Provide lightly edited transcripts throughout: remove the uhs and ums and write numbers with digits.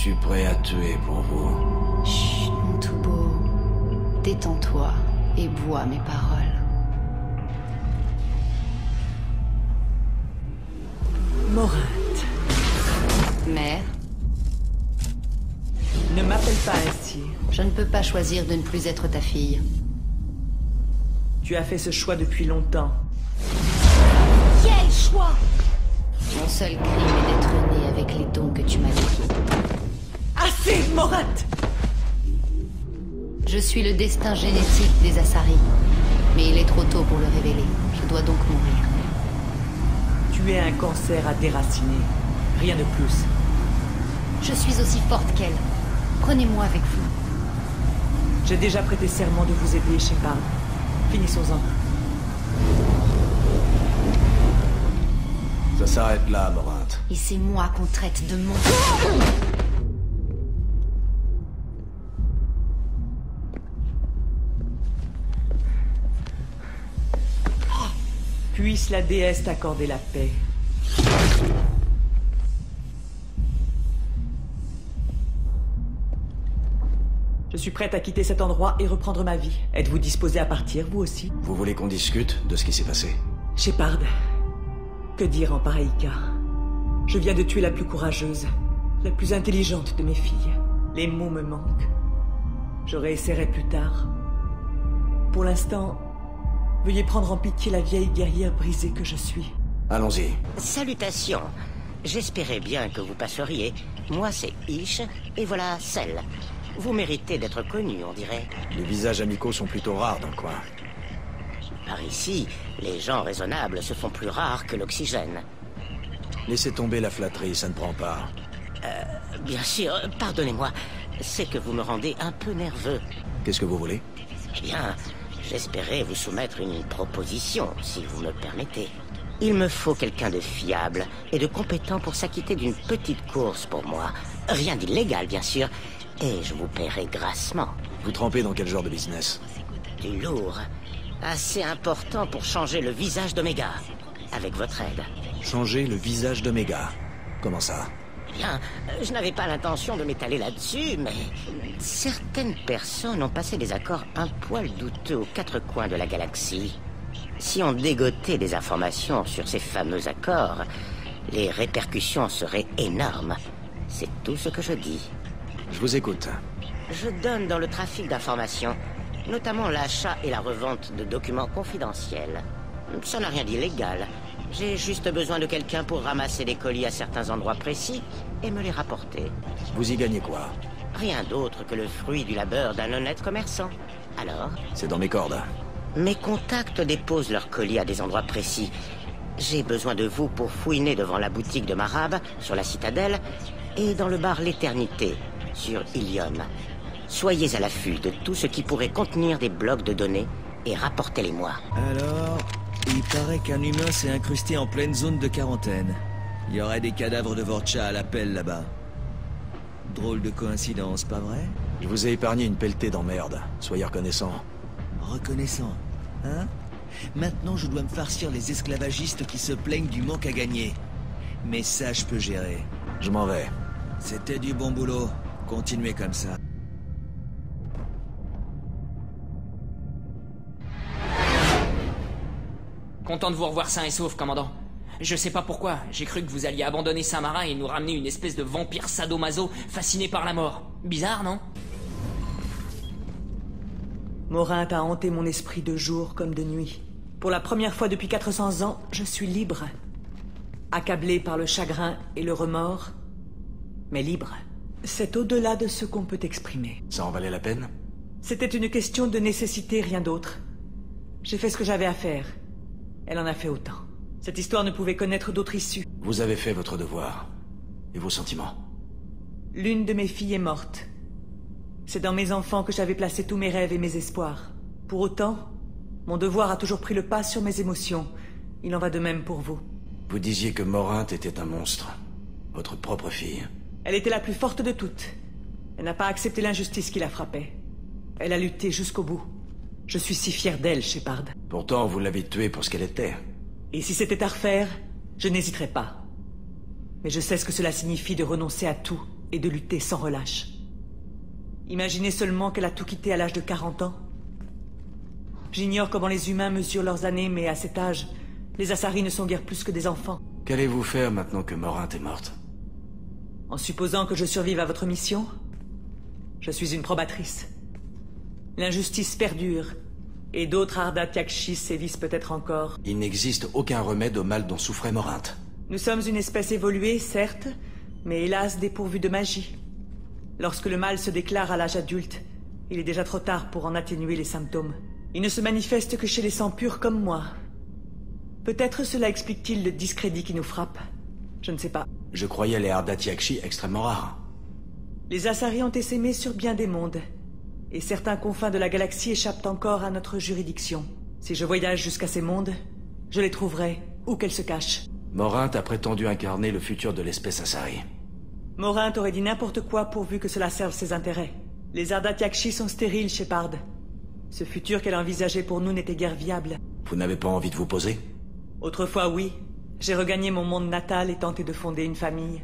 suis prêt à tuer pour vous. Chut, mon tout beau. Détends-toi et bois mes paroles. Morinte. Mère, Ne m'appelle pas ainsi. je ne peux pas choisir de ne plus être ta fille. Tu as fait ce choix depuis longtemps. Quel choix! Mon seul crime est d'être né avec les dons que tu m'as légués. Assez, Morinte! Je suis le destin génétique des Asari. Mais il est trop tôt pour le révéler. Je dois donc mourir. Tu es un cancer à déraciner. Rien de plus. Je suis aussi forte qu'elle. Prenez-moi avec vous. J'ai déjà prêté serment de vous aider, Shepard. Finissons-en. Ça s'arrête là, Morinte. Et c'est moi qu'on traite de mon... Puisse la déesse t'accorder la paix. Je suis prête à quitter cet endroit et reprendre ma vie. Êtes-vous disposé à partir, vous aussi? Vous voulez qu'on discute de ce qui s'est passé? Shepard, que dire en pareil cas? Je viens de tuer la plus courageuse, la plus intelligente de mes filles. Les mots me manquent. Je réessayerai plus tard. Pour l'instant, veuillez prendre en pitié la vieille guerrière brisée que je suis. Allons-y. Salutations. J'espérais bien que vous passeriez. Moi, c'est Ish, et voilà Cell. Vous méritez d'être connu, on dirait. Les visages amicaux sont plutôt rares dans le coin. Par ici, les gens raisonnables se font plus rares que l'oxygène. Laissez tomber la flatterie, ça ne prend pas. Bien sûr, pardonnez-moi. C'est que vous me rendez un peu nerveux. Qu'est-ce que vous voulez? Eh bien, j'espérais vous soumettre une proposition, si vous me permettez. Il me faut quelqu'un de fiable et de compétent pour s'acquitter d'une petite course pour moi. Rien d'illégal, bien sûr. Et je vous paierai grassement. Vous trempez dans quel genre de business? Du lourd. Assez important pour changer le visage d'Omega. Avec votre aide. Changer le visage d'Omega. Comment ça? Bien, je n'avais pas l'intention de m'étaler là-dessus, mais... certaines personnes ont passé des accords un poil douteux aux quatre coins de la galaxie. Si on dégotait des informations sur ces fameux accords, les répercussions seraient énormes. C'est tout ce que je dis. Je vous écoute. Je donne dans le trafic d'informations, notamment l'achat et la revente de documents confidentiels. Ça n'a rien d'illégal. J'ai juste besoin de quelqu'un pour ramasser des colis à certains endroits précis et me les rapporter. Vous y gagnez quoi? Rien d'autre que le fruit du labeur d'un honnête commerçant. Alors, C'est dans mes cordes. mes contacts déposent leurs colis à des endroits précis. J'ai besoin de vous pour fouiner devant la boutique de Marab, sur la citadelle, et dans le bar L'Éternité, sur Ilium. Soyez à l'affût de tout ce qui pourrait contenir des blocs de données et rapportez-les-moi. Alors, il paraît qu'un humain s'est incrusté en pleine zone de quarantaine. Il y aurait des cadavres de Vorcha à l'appel là-bas. Drôle de coïncidence, pas vrai? Je vous ai épargné une pelletée d'emmerde. Soyez reconnaissant. Reconnaissant, hein? Maintenant, je dois me farcir les esclavagistes qui se plaignent du manque à gagner. Mais ça, je peux gérer. Je m'en vais. C'était du bon boulot. Continuez comme ça. Content de vous revoir sain et sauf, commandant. Je sais pas pourquoi, j'ai cru que vous alliez abandonner Saint-Marin et nous ramener une espèce de vampire sadomaso fasciné par la mort. Bizarre, non? Morinte a hanté mon esprit de jour comme de nuit. Pour la première fois depuis 400 ans, je suis libre. Accablé par le chagrin et le remords, mais libre. C'est au-delà de ce qu'on peut exprimer. Ça en valait la peine? C'était une question de nécessité, rien d'autre. J'ai fait ce que j'avais à faire. Elle en a fait autant. Cette histoire ne pouvait connaître d'autre issue. Vous avez fait votre devoir. Et vos sentiments? L'une de mes filles est morte. C'est dans mes enfants que j'avais placé tous mes rêves et mes espoirs. Pour autant, mon devoir a toujours pris le pas sur mes émotions. Il en va de même pour vous. Vous disiez que Morinte était un monstre. Votre propre fille. Elle était la plus forte de toutes. Elle n'a pas accepté l'injustice qui la frappait. Elle a lutté jusqu'au bout. Je suis si fier d'elle, Shepard. Pourtant, vous l'avez tuée pour ce qu'elle était. Et si c'était à refaire, je n'hésiterais pas. Mais je sais ce que cela signifie de renoncer à tout et de lutter sans relâche. Imaginez seulement qu'elle a tout quitté à l'âge de 40 ans. J'ignore comment les humains mesurent leurs années, mais à cet âge, les Asari ne sont guère plus que des enfants. Qu'allez-vous faire maintenant que Morinte est morte? En supposant que je survive à votre mission, je suis une probatrice. L'injustice perdure, et d'autres Ardat Yakshi sévissent peut-être encore. Il n'existe aucun remède au mal dont souffrait Morinte. Nous sommes une espèce évoluée, certes, mais hélas dépourvue de magie. Lorsque le mal se déclare à l'âge adulte, il est déjà trop tard pour en atténuer les symptômes. Il ne se manifeste que chez les sangs purs comme moi. Peut-être cela explique-t-il le discrédit qui nous frappe. Je ne sais pas. Je croyais les Ardat Yakshi extrêmement rares. Les Asari ont essaimé sur bien des mondes, et certains confins de la galaxie échappent encore à notre juridiction. Si je voyage jusqu'à ces mondes, je les trouverai, où qu'elles se cachent. Morinte a prétendu incarner le futur de l'espèce Asari. Morinte aurait dit n'importe quoi pourvu que cela serve ses intérêts. Les Ardat Yakshi sont stériles, Shepard. Ce futur qu'elle envisageait pour nous n'était guère viable. Vous n'avez pas envie de vous poser? Autrefois, oui. J'ai regagné mon monde natal et tenté de fonder une famille.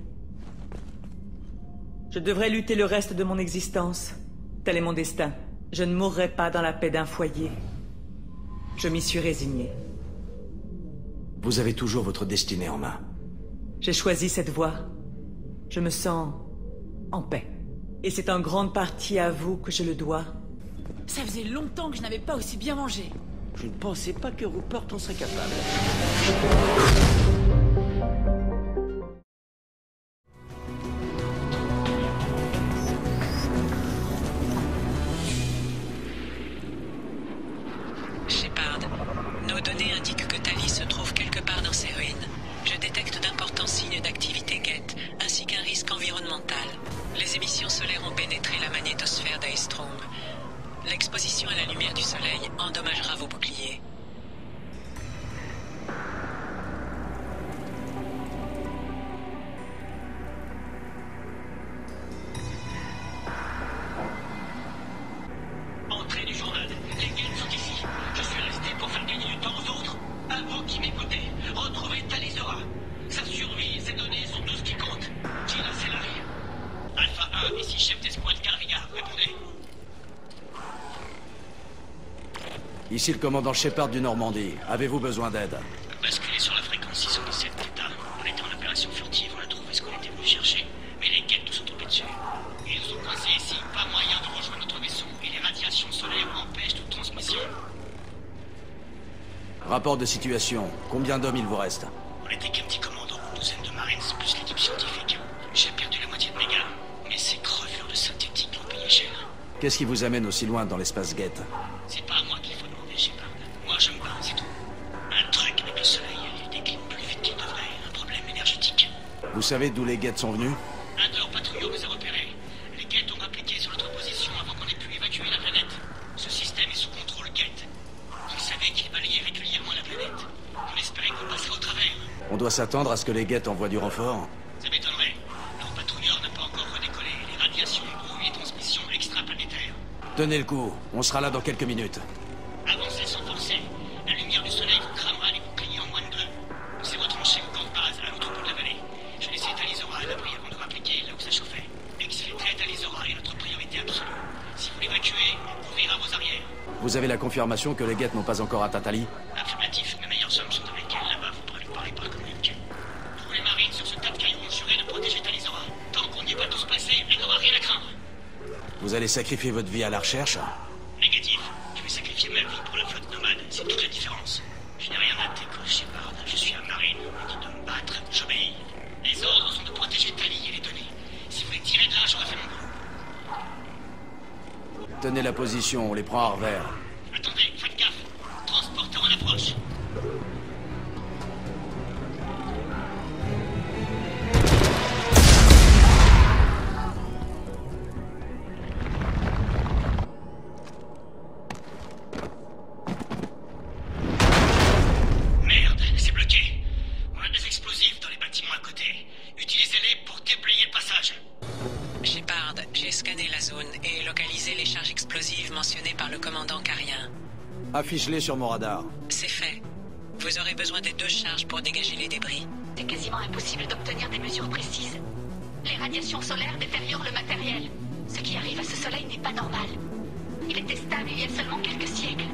Je devrais lutter le reste de mon existence. Tel est mon destin. Je ne mourrai pas dans la paix d'un foyer. Je m'y suis résigné. Vous avez toujours votre destinée en main. J'ai choisi cette voie. Je me sens en paix. Et c'est en grande partie à vous que je le dois. Ça faisait longtemps que je n'avais pas aussi bien mangé. Je ne pensais pas que Rupert en serait capable. Shepard, nos données indiquent que Tali se trouve quelque part dans ces ruines. Je détecte d'importants signes d'activité Geth, ainsi qu'un risque environnemental. Les émissions solaires ont pénétré la magnétosphère d'Aestrom. L'exposition à la lumière du soleil endommagera vos boucliers. Entrée du journal. Les Geth sont ici. Je suis resté pour faire gagner du temps aux autres. À vous qui m'écoutez, retrouvez Talizora. Sa survie et ses données sont tout ce qui compte. Gina Selari. Alpha 1, ici chef d'escouade Carriga. Répondez. Ici le commandant Shepard du Normandie. Avez-vous besoin d'aide? Basculez sur la fréquence 617 Theta. On était en opération furtive, on a trouvé ce qu'on était venu chercher. Mais les Geth nous sont tombés dessus. Ils nous ont coincés ici, pas moyen de rejoindre notre vaisseau. Et les radiations solaires empêchent toute transmission. Rapport de situation. Combien d'hommes il vous reste? On était qu'un petit commando, une douzaine de marines, plus l'équipe scientifique. J'ai perdu la moitié de mes gars. Mais ces crevures de synthétique l'ont payé cher. Qu'est-ce qui vous amène aussi loin dans l'espace Geth? C'est pas à moi qu'il faut demander, Shepard. Moi, je me bats, c'est tout. Un truc avec le soleil, il décline plus vite qu'il devrait. Un problème énergétique. Vous savez d'où les Geth sont venus? Un de leurs patrouilleurs nous a repérés. Les Geth ont appliqué sur notre position avant qu'on ait pu évacuer la planète. Ce système est sous contrôle Geth. Ils savaient qu'ils balayaient régulièrement la planète. On espérait qu'on passerait au travers. On doit s'attendre à ce que les Geth envoient du renfort? Ça m'étonnerait. Leur patrouilleur n'a pas encore redécollé. Les radiations ont les transmissions extraplanétaires. Tenez le coup, on sera là dans quelques minutes. Avancez sans forcer. La lumière du soleil vous cramera les boucliers en moins de 2. C'est votre enchaîne camp de base à l'autre bout de la vallée. Je laissais Talizora à l'abri avant de m'appliquer là où ça chauffait. Exfiltrer Talizora est notre priorité absolue. Si vous l'évacuez, on couvrira vos arrières. Vous avez la confirmation que les Geth n'ont pas encore atteint Tali? Affirmatif, mes meilleurs hommes sont avec elle là-bas, vous pourrez lui parler par communiqué. Tous les marines sur ce tas de cailloux ont juré de protéger Talizora. Tant qu'on n'y est pas tous passés, elle n'aura rien à craindre. Vous allez sacrifier votre vie à la recherche? Négatif. Je vais sacrifier ma vie pour la flotte nomade. C'est toute la différence. Je n'ai rien à déco, Shepard. Je suis un marine. On me dit de me battre. J'obéis. Les ordres sont de protéger Tali et les données. Si vous les tirez de là, j'aurais fait mon boulot. Tenez la position, on les prend à revers. Attendez, faites gaffe. Transporteur en approche. Merde, c'est bloqué. On a des explosifs dans les bâtiments à côté. Utilisez-les pour déblayer le passage. Shepard, j'ai scanné la zone et localisé les charges explosives mentionnées par le commandant Carrien. Affiche-les sur mon radar. C'est fait. Vous aurez besoin des 2 charges pour dégager les débris. C'est quasiment impossible d'obtenir des mesures précises. Les radiations solaires détériorent le matériel. Ce qui arrive à ce soleil n'est pas normal. Il était stable il y a seulement quelques siècles.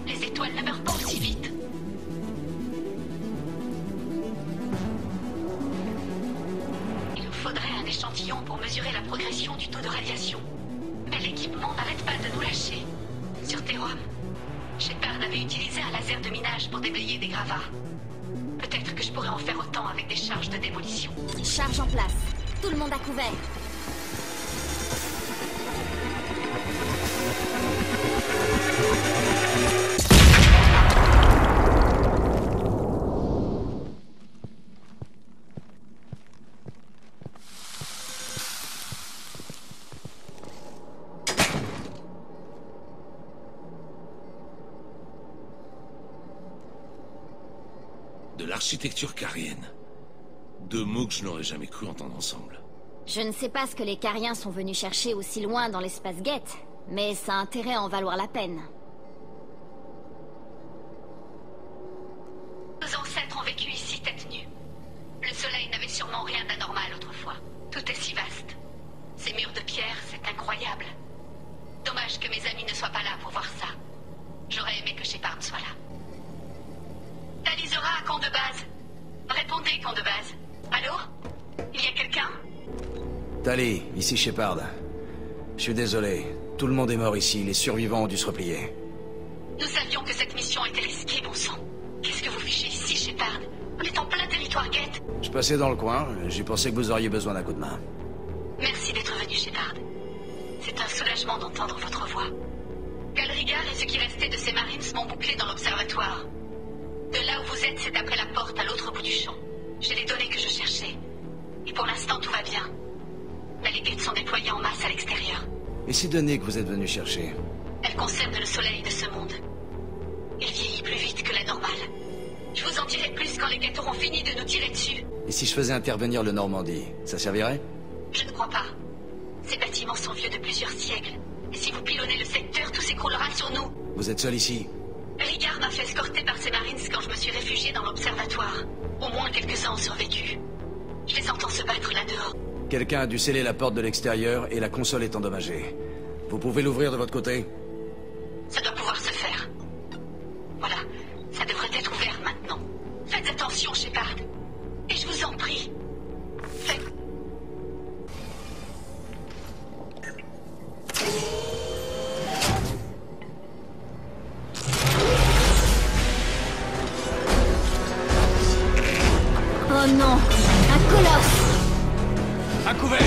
Les étoiles ne meurent pas aussi vite. Il nous faudrait un échantillon pour mesurer la progression du taux de radiation. Mais l'équipement n'arrête pas de nous lâcher. Sur Terum, Shepard avait utilisé un laser de minage pour déblayer des gravats. Peut-être que je pourrais en faire autant avec des charges de démolition. Charge en place. Tout le monde à couvert. De l'architecture carienne. Deux mots que je n'aurais jamais cru entendre ensemble. Je ne sais pas ce que les Cariens sont venus chercher aussi loin dans l'espace Geth, mais ça a intérêt à en valoir la peine. Nos ancêtres ont vécu ici tête nue. Le soleil n'avait sûrement rien d'anormal autrefois. Tout est si vaste. Ces murs de pierre, c'est incroyable. Dommage que mes amis ne soient pas là pour voir ça. J'aurais aimé que Shepard soit là. Talizora à camp de base. Répondez, camp de base. Allô? Il y a quelqu'un? Tali, ici Shepard. Je suis désolé. Tout le monde est mort ici. Les survivants ont dû se replier. Nous savions que cette mission était risquée, bon sang. Qu'est-ce que vous fichez ici, Shepard? On est en plein territoire Geth. Je passais dans le coin. J'ai pensé que vous auriez besoin d'un coup de main. Merci d'être venu, Shepard. C'est un soulagement d'entendre votre voix. Calrigar et ce qui restait de ses marines m'ont bouclé dans l'observatoire. De là où vous êtes, c'est après la porte à l'autre bout du champ. J'ai les données que je cherchais. Et pour l'instant, tout va bien. Mais les Geth sont déployés en masse à l'extérieur. Et ces données que vous êtes venu chercher? Elles concernent le soleil de ce monde. Il vieillit plus vite que la normale. Je vous en dirai plus quand les Geth auront fini de nous tirer dessus. Et si je faisais intervenir le Normandie, ça servirait? Je ne crois pas. Ces bâtiments sont vieux de plusieurs siècles. Et si vous pilonnez le secteur, tout s'écroulera sur nous. Vous êtes seul ici? Rigard m'a fait escorter par ses marines quand je me suis réfugié dans l'observatoire. Au moins quelques-uns ont survécu. Je les entends se battre là-dehors. Quelqu'un a dû sceller la porte de l'extérieur et la console est endommagée. Vous pouvez l'ouvrir de votre côté? Ça doit pouvoir se faire. Voilà, ça devrait être ouvert maintenant. Faites attention, Shepard. Et je vous en prie, faites... Oh non! Un colosse! À couvert!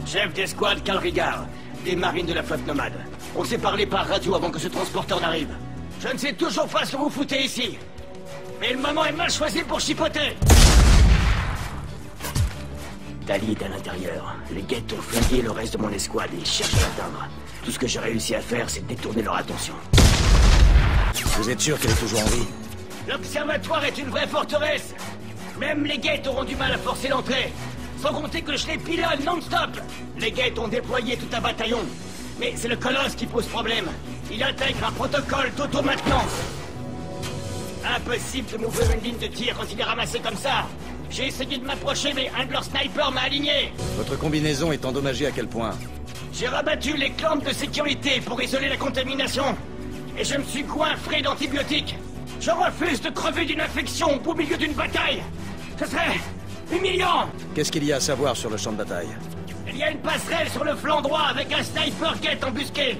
Chef d'escouade Calrigar, des marines de la flotte nomade. On s'est parlé par radio avant que ce transporteur n'arrive. Je ne sais toujours pas ce que vous foutez ici. Mais le moment est mal choisi pour chipoter. Tali est à l'intérieur. Les Geth ont flingué le reste de mon escouade et ils cherchent à l'atteindre. Tout ce que j'ai réussi à faire, c'est détourner leur attention. Vous êtes sûr qu'elle est toujours en vie? L'observatoire est une vraie forteresse. Même les Geth auront du mal à forcer l'entrée. Sans compter que je les pilonne non-stop. Les Geth ont déployé tout un bataillon. Mais c'est le colosse qui pose problème. Il intègre un protocole d'auto-maintenance. Impossible de m'ouvrir une ligne de tir quand il est ramassé comme ça. J'ai essayé de m'approcher, mais un de leurs snipers m'a aligné. Votre combinaison est endommagée à quel point? J'ai rabattu les clampes de sécurité pour isoler la contamination. Et je me suis goinfré d'antibiotiques. Je refuse de crever d'une infection au beau milieu d'une bataille. Ce serait humiliant. Qu'est-ce qu'il y a à savoir sur le champ de bataille? Il y a une passerelle sur le flanc droit avec un sniper Geth embusqué.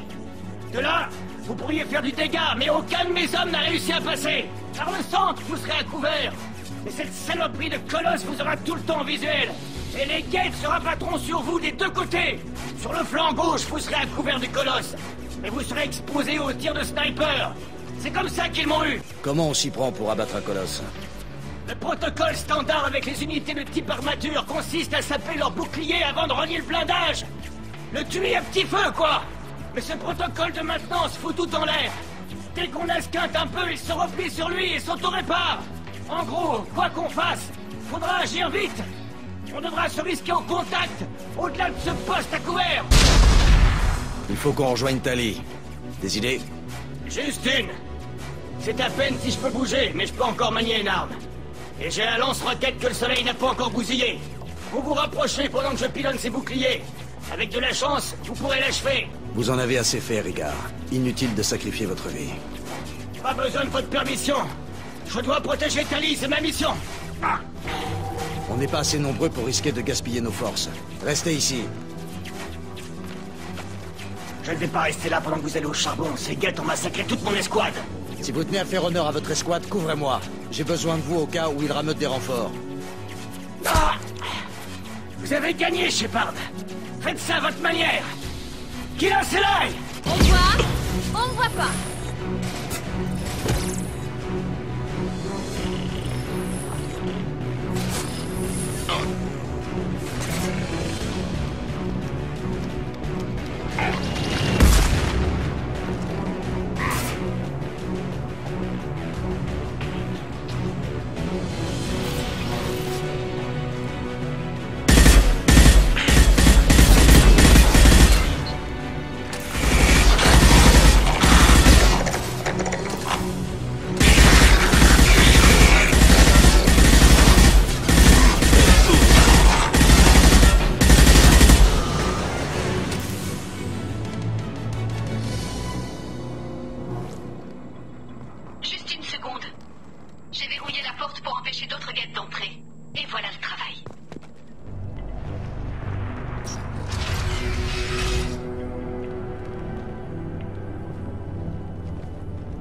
De là, vous pourriez faire du dégât, mais aucun de mes hommes n'a réussi à passer. Par le centre, vous serez à couvert. Mais cette saloperie de colosse vous aura tout le temps en visuel. Et les Geth se rabattront sur vous des deux côtés. Sur le flanc gauche, vous serez à couvert du colosse. Mais vous serez exposé aux tirs de sniper. C'est comme ça qu'ils m'ont eu. Comment on s'y prend pour abattre un colosse? Le protocole standard avec les unités de type armature consiste à saper leur bouclier avant de renier le blindage. Le tuer à petit feu, quoi. Mais ce protocole de maintenance fout tout en l'air. Dès qu'on esquinte un peu, il se replie sur lui et s'auto-répare. En gros, quoi qu'on fasse, faudra agir vite. On devra se risquer au contact, au-delà de ce poste à couvert. Il faut qu'on rejoigne Tali. Des idées? Juste une. C'est à peine si je peux bouger, mais je peux encore manier une arme. Et j'ai un lance-roquette que le soleil n'a pas encore bousillé. Vous vous rapprochez pendant que je pilonne ces boucliers. Avec de la chance, vous pourrez l'achever. Vous en avez assez fait, Rigard. Inutile de sacrifier votre vie. Pas besoin de votre permission. Je dois protéger Tali, c'est ma mission. Ah. On n'est pas assez nombreux pour risquer de gaspiller nos forces. Restez ici. Je ne vais pas rester là pendant que vous allez au charbon. Ces guettes ont massacré toute mon escouade. Si vous tenez à faire honneur à votre escouade, couvrez-moi. J'ai besoin de vous au cas où ils rameutent des renforts. Ah. Vous avez gagné, Shepard. Faites ça à votre manière. Qui lance l'œil? On me voit? On me voit pas.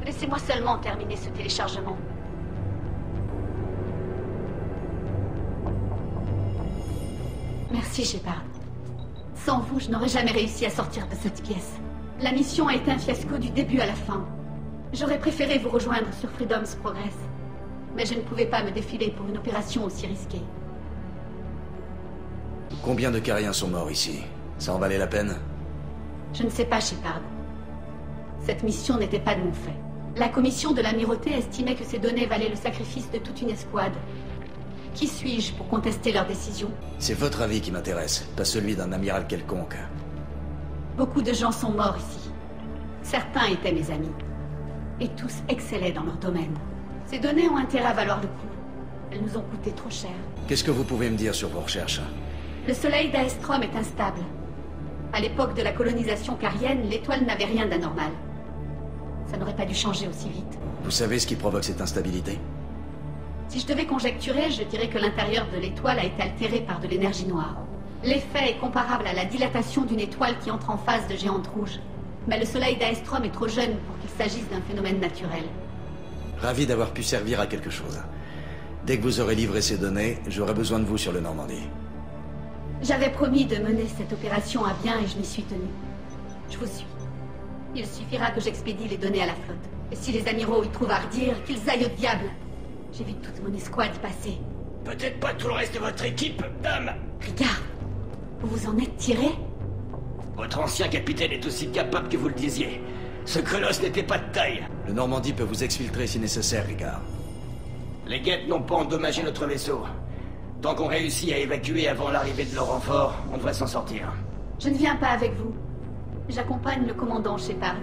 Laissez-moi seulement terminer ce téléchargement. Merci, Shepard. Sans vous, je n'aurais jamais réussi à sortir de cette pièce. La mission a été un fiasco du début à la fin. J'aurais préféré vous rejoindre sur Freedom's Progress. Mais je ne pouvais pas me défiler pour une opération aussi risquée. Combien de Cariens sont morts ici? Ça en valait la peine? Je ne sais pas, Shepard. Cette mission n'était pas de mon fait. La commission de l'Amirauté estimait que ces données valaient le sacrifice de toute une escouade. Qui suis-je pour contester leur décision? C'est votre avis qui m'intéresse, pas celui d'un amiral quelconque. Beaucoup de gens sont morts ici. Certains étaient mes amis. Et tous excellaient dans leur domaine. Ces données ont intérêt à valoir le coup. Elles nous ont coûté trop cher. Qu'est-ce que vous pouvez me dire sur vos recherches? Le soleil d'Aestrom est instable. À l'époque de la colonisation carienne, l'étoile n'avait rien d'anormal. Ça n'aurait pas dû changer aussi vite. Vous savez ce qui provoque cette instabilité? Si je devais conjecturer, je dirais que l'intérieur de l'étoile a été altéré par de l'énergie noire. L'effet est comparable à la dilatation d'une étoile qui entre en phase de géante rouge. Mais le soleil d'Aestrom est trop jeune pour qu'il s'agisse d'un phénomène naturel. Ravi d'avoir pu servir à quelque chose. Dès que vous aurez livré ces données, j'aurai besoin de vous sur le Normandie. J'avais promis de mener cette opération à bien et je m'y suis tenue. Je vous suis. Il suffira que j'expédie les données à la flotte. Et si les amiraux y trouvent à redire, qu'ils aillent au diable. J'ai vu toute mon escouade y passer. Peut-être pas tout le reste de votre équipe, dame. Regarde, vous vous en êtes tiré? Votre ancien capitaine est aussi capable que vous le disiez. Ce colosse n'était pas de taille. Le Normandie peut vous exfiltrer si nécessaire, Rigard. Les guettes n'ont pas endommagé notre vaisseau. Tant qu'on réussit à évacuer avant l'arrivée de leur renfort, on devrait s'en sortir. Je ne viens pas avec vous. J'accompagne le commandant Shepard.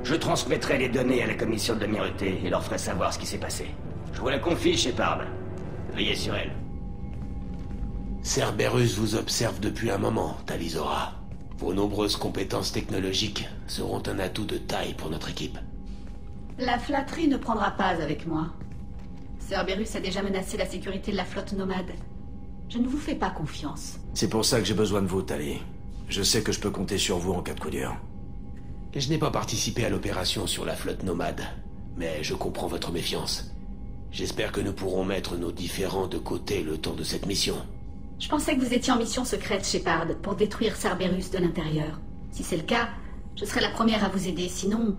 Je transmettrai les données à la commission de l'Amirauté et leur ferai savoir ce qui s'est passé. Je vous la confie, Shepard. Veillez sur elle. Cerberus vous observe depuis un moment, Talizora. Vos nombreuses compétences technologiques seront un atout de taille pour notre équipe. La flatterie ne prendra pas avec moi. Cerberus a déjà menacé la sécurité de la flotte nomade. Je ne vous fais pas confiance. C'est pour ça que j'ai besoin de vous, Tali. Je sais que je peux compter sur vous en cas de coup dur. Je n'ai pas participé à l'opération sur la flotte nomade, mais je comprends votre méfiance. J'espère que nous pourrons mettre nos différends de côté le temps de cette mission. Je pensais que vous étiez en mission secrète, Shepard, pour détruire Cerberus de l'intérieur. Si c'est le cas, je serai la première à vous aider. Sinon,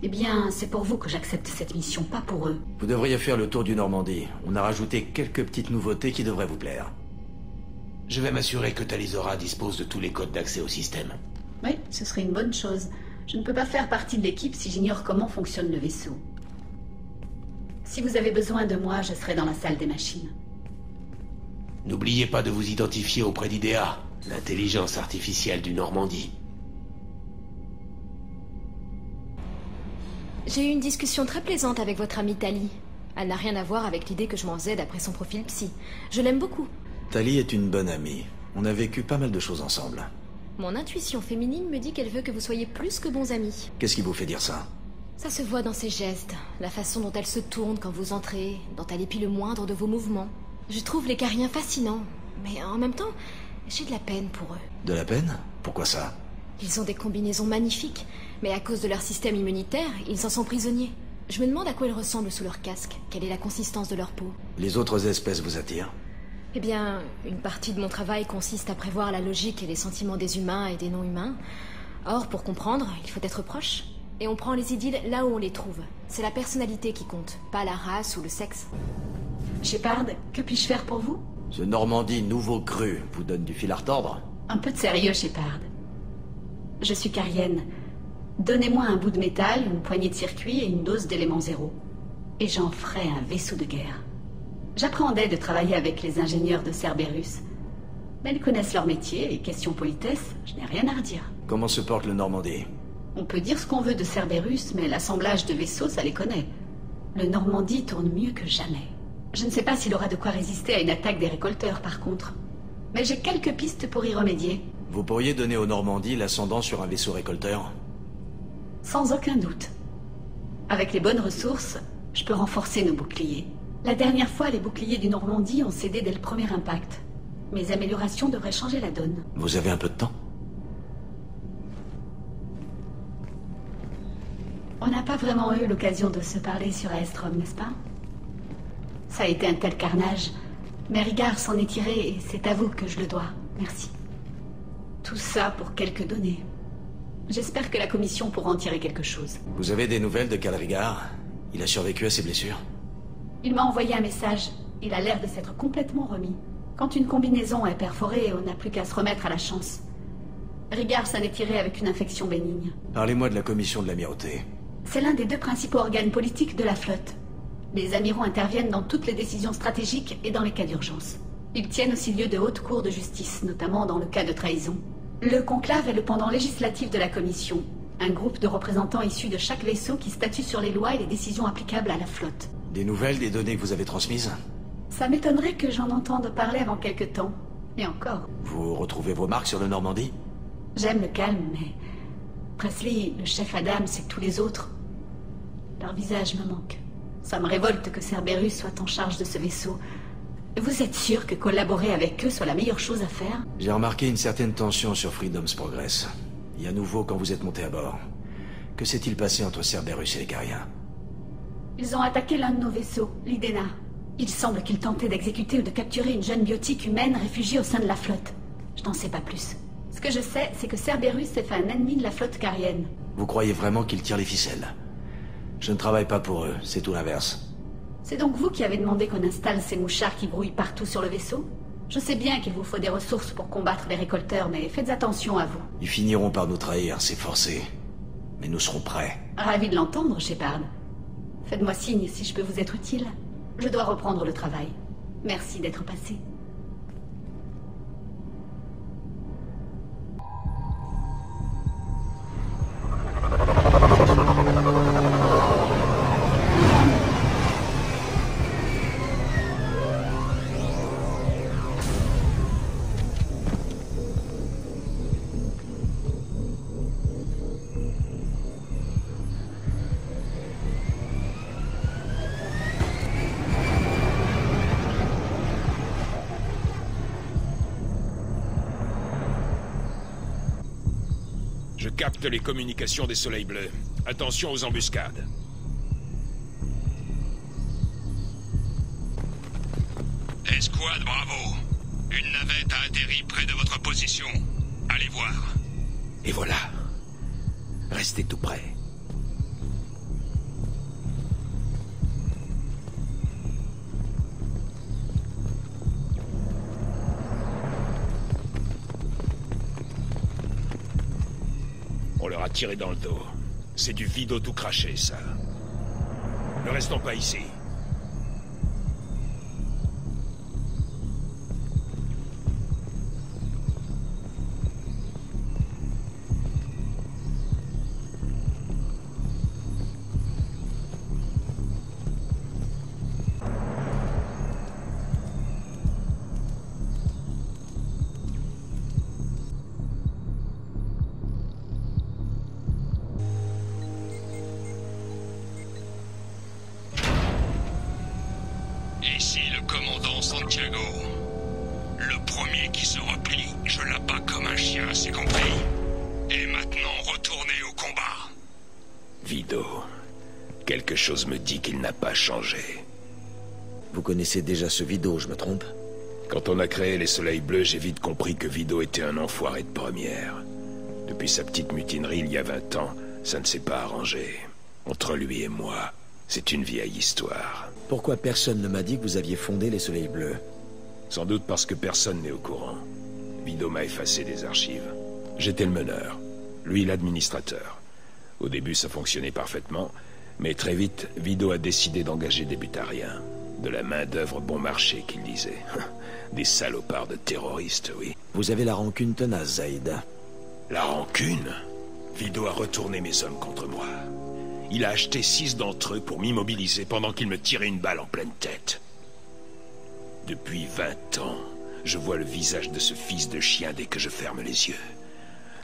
eh bien, c'est pour vous que j'accepte cette mission, pas pour eux. Vous devriez faire le tour du Normandie. On a rajouté quelques petites nouveautés qui devraient vous plaire. Je vais m'assurer que Talizora dispose de tous les codes d'accès au système. Oui, ce serait une bonne chose. Je ne peux pas faire partie de l'équipe si j'ignore comment fonctionne le vaisseau. Si vous avez besoin de moi, je serai dans la salle des machines. N'oubliez pas de vous identifier auprès d'IDEA, l'intelligence artificielle du Normandie. J'ai eu une discussion très plaisante avec votre amie Tali. Elle n'a rien à voir avec l'idée que je m'en faisais d'après son profil psy. Je l'aime beaucoup. Tali est une bonne amie. On a vécu pas mal de choses ensemble. Mon intuition féminine me dit qu'elle veut que vous soyez plus que bons amis. Qu'est-ce qui vous fait dire ça? Ça se voit dans ses gestes, la façon dont elle se tourne quand vous entrez, dont elle épie le moindre de vos mouvements. Je trouve les Cariens fascinants, mais en même temps, j'ai de la peine pour eux. De la peine? Pourquoi ça? Ils ont des combinaisons magnifiques, mais à cause de leur système immunitaire, ils en sont prisonniers. Je me demande à quoi ils ressemblent sous leur casque, quelle est la consistance de leur peau. Les autres espèces vous attirent? Eh bien, une partie de mon travail consiste à prévoir la logique et les sentiments des humains et des non-humains. Or, pour comprendre, il faut être proche. Et on prend les idylles là où on les trouve. C'est la personnalité qui compte, pas la race ou le sexe. Shepard, que puis-je faire pour vous? Ce Normandie nouveau cru vous donne du fil à retordre? Un peu de sérieux, Shepard. Je suis Carienne. Donnez-moi un bout de métal, une poignée de circuit et une dose d'élément zéro. Et j'en ferai un vaisseau de guerre. J'appréhendais de travailler avec les ingénieurs de Cerberus. Mais ils connaissent leur métier et question politesse, je n'ai rien à redire. Comment se porte le Normandie? On peut dire ce qu'on veut de Cerberus, mais l'assemblage de vaisseaux, ça les connaît. Le Normandie tourne mieux que jamais. Je ne sais pas s'il aura de quoi résister à une attaque des récolteurs, par contre. Mais j'ai quelques pistes pour y remédier. Vous pourriez donner au Normandie l'ascendant sur un vaisseau récolteur? Sans aucun doute. Avec les bonnes ressources, je peux renforcer nos boucliers. La dernière fois, les boucliers du Normandie ont cédé dès le premier impact. Mes améliorations devraient changer la donne. Vous avez un peu de temps? On n'a pas vraiment eu l'occasion de se parler sur Aestrom, n'est-ce pas? Ça a été un tel carnage. Mais Rigard s'en est tiré et c'est à vous que je le dois. Merci. Tout ça pour quelques données. J'espère que la commission pourra en tirer quelque chose. Vous avez des nouvelles de Cal Rigard? Il a survécu à ses blessures? Il m'a envoyé un message. Il a l'air de s'être complètement remis. Quand une combinaison est perforée, on n'a plus qu'à se remettre à la chance. Rigard s'en est tiré avec une infection bénigne. Parlez-moi de la commission de l'amirauté. C'est l'un des deux principaux organes politiques de la flotte. Les amiraux interviennent dans toutes les décisions stratégiques et dans les cas d'urgence. Ils tiennent aussi lieu de haute cour de justice, notamment dans le cas de trahison. Le conclave est le pendant législatif de la commission. Un groupe de représentants issus de chaque vaisseau qui statue sur les lois et les décisions applicables à la flotte. Des nouvelles des données que vous avez transmises? Ça m'étonnerait que j'en entende parler avant quelque temps. Et encore. Vous retrouvez vos marques sur le Normandie? J'aime le calme, mais... Presley, le chef Adams et tous les autres... Leur visage me manque. Ça me révolte que Cerberus soit en charge de ce vaisseau. Vous êtes sûr que collaborer avec eux soit la meilleure chose à faire? J'ai remarqué une certaine tension sur Freedom's Progress. Et à nouveau quand vous êtes monté à bord. Que s'est-il passé entre Cerberus et les Cariens? Ils ont attaqué l'un de nos vaisseaux, l'Idena. Il semble qu'ils tentaient d'exécuter ou de capturer une jeune biotique humaine réfugiée au sein de la flotte. Je n'en sais pas plus. Ce que je sais, c'est que Cerberus s'est fait un ennemi de la flotte carienne. Vous croyez vraiment qu'ils tirent les ficelles? Je ne travaille pas pour eux, c'est tout l'inverse. C'est donc vous qui avez demandé qu'on installe ces mouchards qui grouillent partout sur le vaisseau? Je sais bien qu'il vous faut des ressources pour combattre les récolteurs, mais faites attention à vous. Ils finiront par nous trahir, c'est forcé. Mais nous serons prêts. Ravi de l'entendre, Shepard. Faites-moi signe si je peux vous être utile. Je dois reprendre le travail. Merci d'être passé. Je capte les communications des Soleils Bleus. Attention aux embuscades. Escouade Bravo. Une navette a atterri près de votre position. Allez voir. Et voilà. Restez tout près. On leur a tiré dans le dos. C'est du vide tout craché, ça. Ne restons pas ici. le commandant Santiago. Le premier qui se replie, je l'abats comme un chien, c'est compris? Et maintenant, retournez au combat. Vido, quelque chose me dit qu'il n'a pas changé. Vous connaissez déjà ce Vido, je me trompe? Quand on a créé les Soleils Bleus, j'ai vite compris que Vido était un enfoiré de première. Depuis sa petite mutinerie il y a 20 ans, ça ne s'est pas arrangé. Entre lui et moi, c'est une vieille histoire. Pourquoi personne ne m'a dit que vous aviez fondé les Soleils Bleus? Sans doute parce que personne n'est au courant. Vido m'a effacé des archives. J'étais le meneur, lui l'administrateur. Au début, ça fonctionnait parfaitement, mais très vite, Vido a décidé d'engager des butariens. De la main-d'œuvre bon marché, qu'il disait. Des salopards de terroristes, oui. Vous avez la rancune tenace, Zaïd. La rancune? Vido a retourné mes hommes contre moi. Il a acheté 6 d'entre eux pour m'immobiliser pendant qu'il me tirait une balle en pleine tête. Depuis 20 ans, je vois le visage de ce fils de chien dès que je ferme les yeux.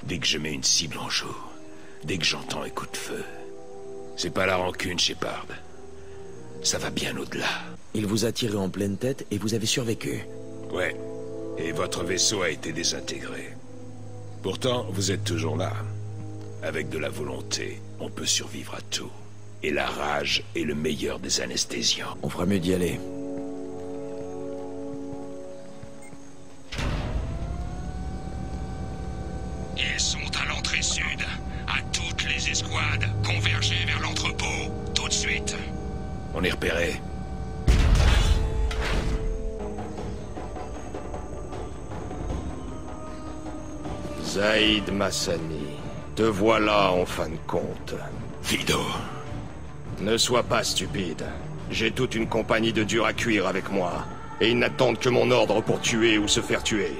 Dès que je mets une cible en joue. Dès que j'entends un coup de feu. C'est pas la rancune, Shepard. Ça va bien au-delà. Il vous a tiré en pleine tête et vous avez survécu. Ouais. Et votre vaisseau a été désintégré. Pourtant, vous êtes toujours là. Avec de la volonté, on peut survivre à tout. Et la rage est le meilleur des anesthésiants. On fera mieux d'y aller. Ils sont à l'entrée sud. À toutes les escouades, convergez vers l'entrepôt. Tout de suite. On est repéré. Zaïd Massani, te voilà en fin de compte. Vido. Ne sois pas stupide. J'ai toute une compagnie de durs à cuire avec moi. Et ils n'attendent que mon ordre pour tuer ou se faire tuer.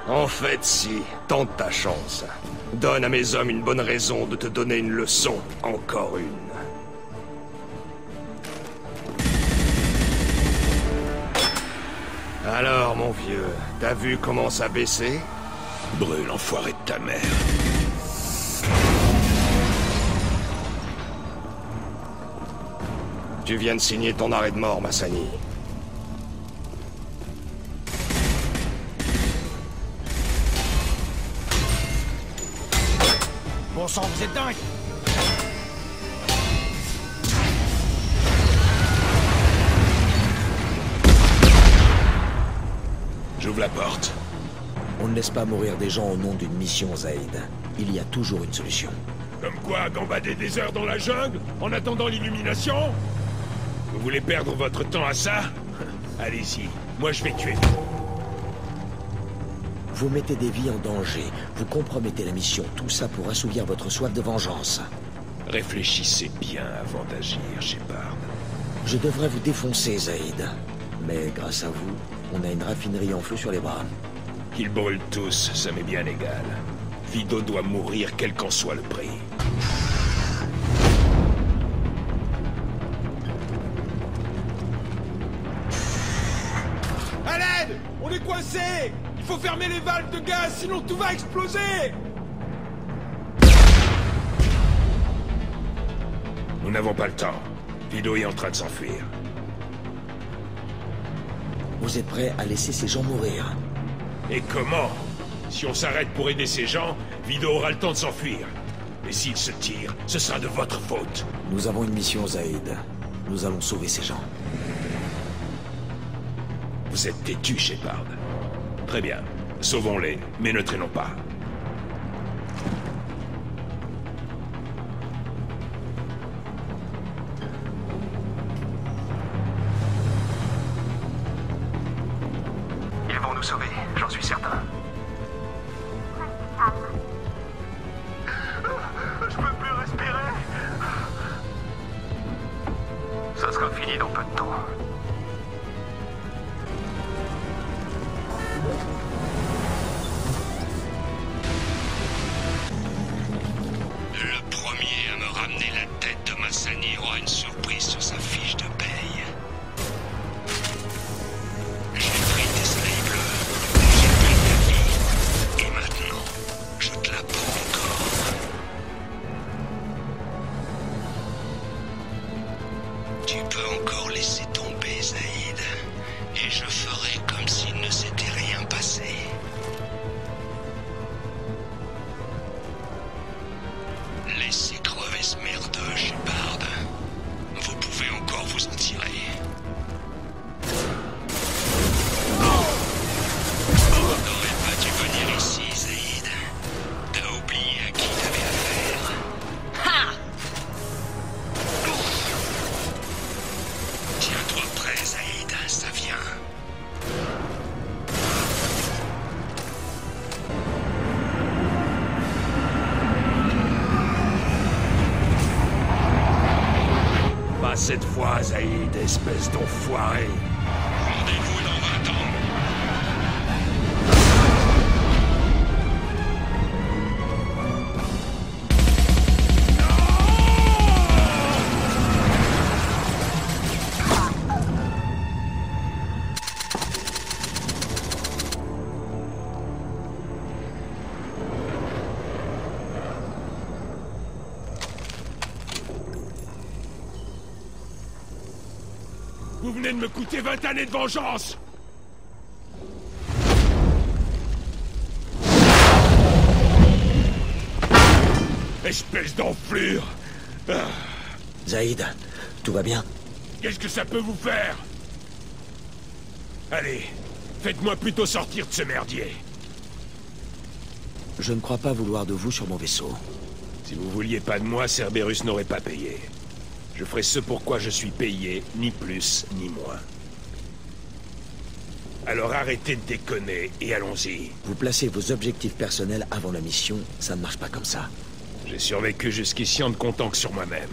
En fait, si, tente ta chance. Donne à mes hommes une bonne raison de te donner une leçon, encore une. Alors, mon vieux, t'as vu comment ça baissait? Brûle, enfoiré de ta mère. Tu viens de signer ton arrêt de mort, Massani. Bon sang, vous êtes dingue! J'ouvre la porte. On ne laisse pas mourir des gens au nom d'une mission, Zaïd. Il y a toujours une solution. Comme quoi, gambader des heures dans la jungle, en attendant l'illumination? Vous voulez perdre votre temps à ça? Allez-y, moi je vais tuer. Vous mettez des vies en danger, vous compromettez la mission, tout ça pour assouvir votre soif de vengeance. Réfléchissez bien avant d'agir, Shepard. Je devrais vous défoncer, Zaïd. Mais grâce à vous, on a une raffinerie en feu sur les bras. Qu'ils brûlent tous, ça m'est bien égal. Vido doit mourir quel qu'en soit le prix. À l'aide! On est coincé! Il faut fermer les valves de gaz, sinon tout va exploser! Nous n'avons pas le temps. Vido est en train de s'enfuir. Vous êtes prêts à laisser ces gens mourir? Et comment? Si on s'arrête pour aider ces gens, Vido aura le temps de s'enfuir. Et s'il se tire, ce sera de votre faute. Nous avons une mission, Zaïd. Nous allons sauver ces gens. Vous êtes têtu, Shepard. Très bien. Sauvons-les, mais ne traînons pas. Ils vont nous sauver, j'en suis certain. Je peux plus respirer. Ça sera fini dans peu de temps. Le premier à me ramener la tête de Massani aura une surprise sur sa fiche de paye. J'ai pris tes soleils bleus, j'ai pris ta vie, et maintenant, je te la prends encore. Tu peux encore laisser tomber, Zaïd, et je ferai comme s'il ne s'était rien passé. Laissez crever ce merdeux, Shepard. Vous pouvez encore vous en tirer. T'aurais pas dû venir ici, Zaïd. T'as oublié à qui t'avais affaire. Ha! Tiens-toi prêt, Zaïd, ça vient. Pas cette fois, Zaïd, espèce d'enfoiré. Rendez-vous dans 20 ans. Vous venez de me coûter 20 années de vengeance! Espèce d'enflure! Zaïd, tout va bien? Qu'est-ce que ça peut vous faire? Allez, faites-moi plutôt sortir de ce merdier. Je ne crois pas vouloir de vous sur mon vaisseau. Si vous vouliez pas de moi, Cerberus n'aurait pas payé. Je ferai ce pour quoi je suis payé, ni plus ni moins. Alors arrêtez de déconner et allons-y. Vous placez vos objectifs personnels avant la mission, ça ne marche pas comme ça. J'ai survécu jusqu'ici en ne comptant que sur moi-même.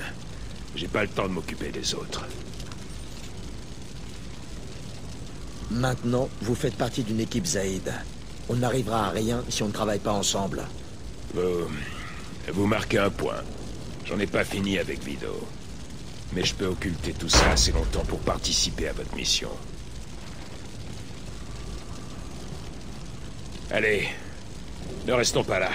J'ai pas le temps de m'occuper des autres. Maintenant, vous faites partie d'une équipe Zaïd. On n'arrivera à rien si on ne travaille pas ensemble. Vous marquez un point. J'en ai pas fini avec Vido. Mais je peux occulter tout ça assez longtemps pour participer à votre mission. Allez, ne restons pas là.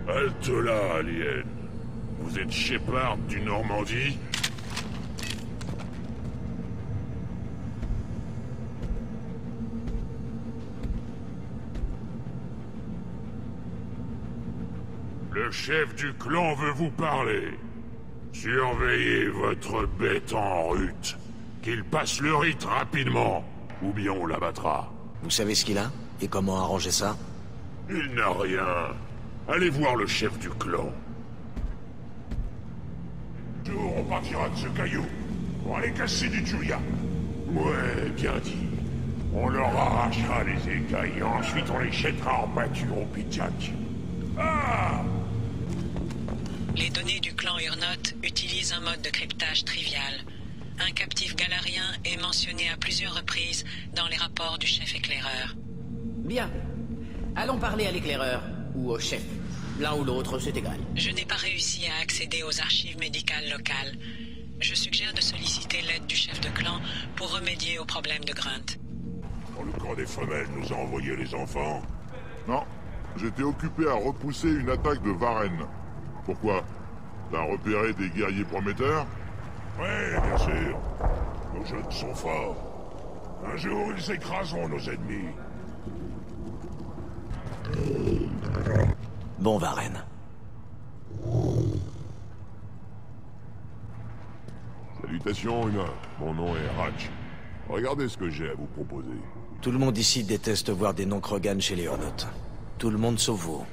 Halte là, alien. Vous êtes Shepard du Normandie? Le chef du clan veut vous parler. Surveillez votre bête en rute. Qu'il passe le rite rapidement, ou bien on l'abattra. Vous savez ce qu'il a? Et comment arranger ça? Il n'a rien. Allez voir le chef du clan. Un jour, on partira de ce caillou pour aller casser du Julia. Ouais, bien dit. On leur arrachera les écailles et ensuite on les jettera en pâture au Pidjac. Ah! Les données du clan Urnot utilisent un mode de cryptage trivial. Un captif galarien est mentionné à plusieurs reprises dans les rapports du chef éclaireur. Bien. Allons parler à l'éclaireur. Ou au chef. L'un ou l'autre, c'est égal. Je n'ai pas réussi à accéder aux archives médicales locales. Je suggère de solliciter l'aide du chef de clan pour remédier au problème de Grunt. Quand le camp des femelles nous a envoyé les enfants... Non, j'étais occupé à repousser une attaque de Varenne. Pourquoi? T'as repéré des guerriers prometteurs? Ouais, bien sûr. Nos jeunes sont forts. Un jour, ils écraseront nos ennemis. Bon, Varenne. Salutations, humains. Mon nom est Ratch. Regardez ce que j'ai à vous proposer. Tout le monde ici déteste voir des non-Krogan chez les Urnotes. Tout le monde sauf vous.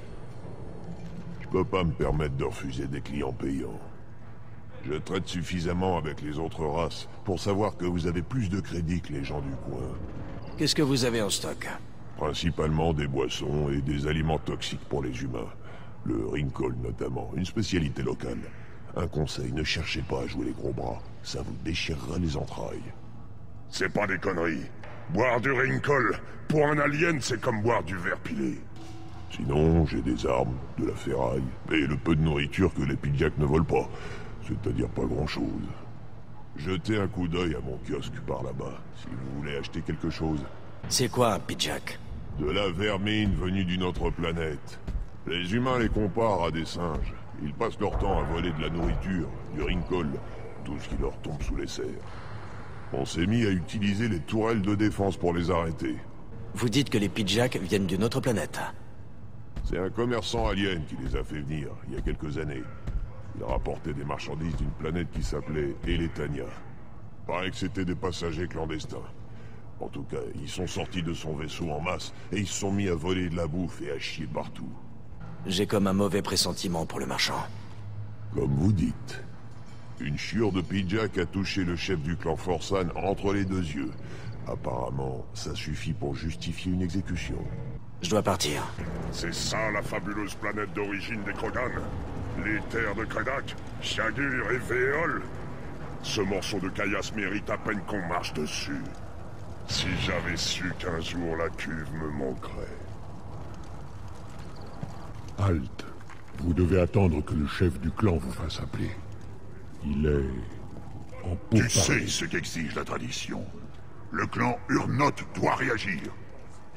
Je peux pas me permettre de refuser des clients payants. Je traite suffisamment avec les autres races pour savoir que vous avez plus de crédit que les gens du coin. Qu'est-ce que vous avez en stock? Principalement des boissons et des aliments toxiques pour les humains. Le Ringcall notamment, une spécialité locale. Un conseil, ne cherchez pas à jouer les gros bras. Ça vous déchirera les entrailles. C'est pas des conneries. Boire du Ringcall, pour un alien, c'est comme boire du verre pilé. Sinon, j'ai des armes, de la ferraille, et le peu de nourriture que les Pidjaks ne volent pas. C'est-à-dire pas grand-chose. Jetez un coup d'œil à mon kiosque par là-bas, si vous voulez acheter quelque chose. C'est quoi un Pidjak? De la vermine venue d'une autre planète. Les humains les comparent à des singes. Ils passent leur temps à voler de la nourriture, du Ringcall, tout ce qui leur tombe sous les serres. On s'est mis à utiliser les tourelles de défense pour les arrêter. Vous dites que les Pidjaks viennent d'une autre planète? C'est un commerçant alien qui les a fait venir, il y a quelques années. Il rapportait des marchandises d'une planète qui s'appelait Eletania. Paraît que c'était des passagers clandestins. En tout cas, ils sont sortis de son vaisseau en masse, et ils se sont mis à voler de la bouffe et à chier partout. J'ai comme un mauvais pressentiment pour le marchand. Comme vous dites. Une chiure de Pidjak a touché le chef du clan Forsan entre les deux yeux. Apparemment, ça suffit pour justifier une exécution. Je dois partir. C'est ça la fabuleuse planète d'origine des Krogan. Les terres de Kredak, Shagur et Véol. Ce morceau de caillasse mérite à peine qu'on marche dessus. Si j'avais su qu'un jour la cuve me manquerait. Halte. Vous devez attendre que le chef du clan vous fasse appeler. Il est en Tu sais ce qu'exige la tradition. Le clan Urnot doit réagir.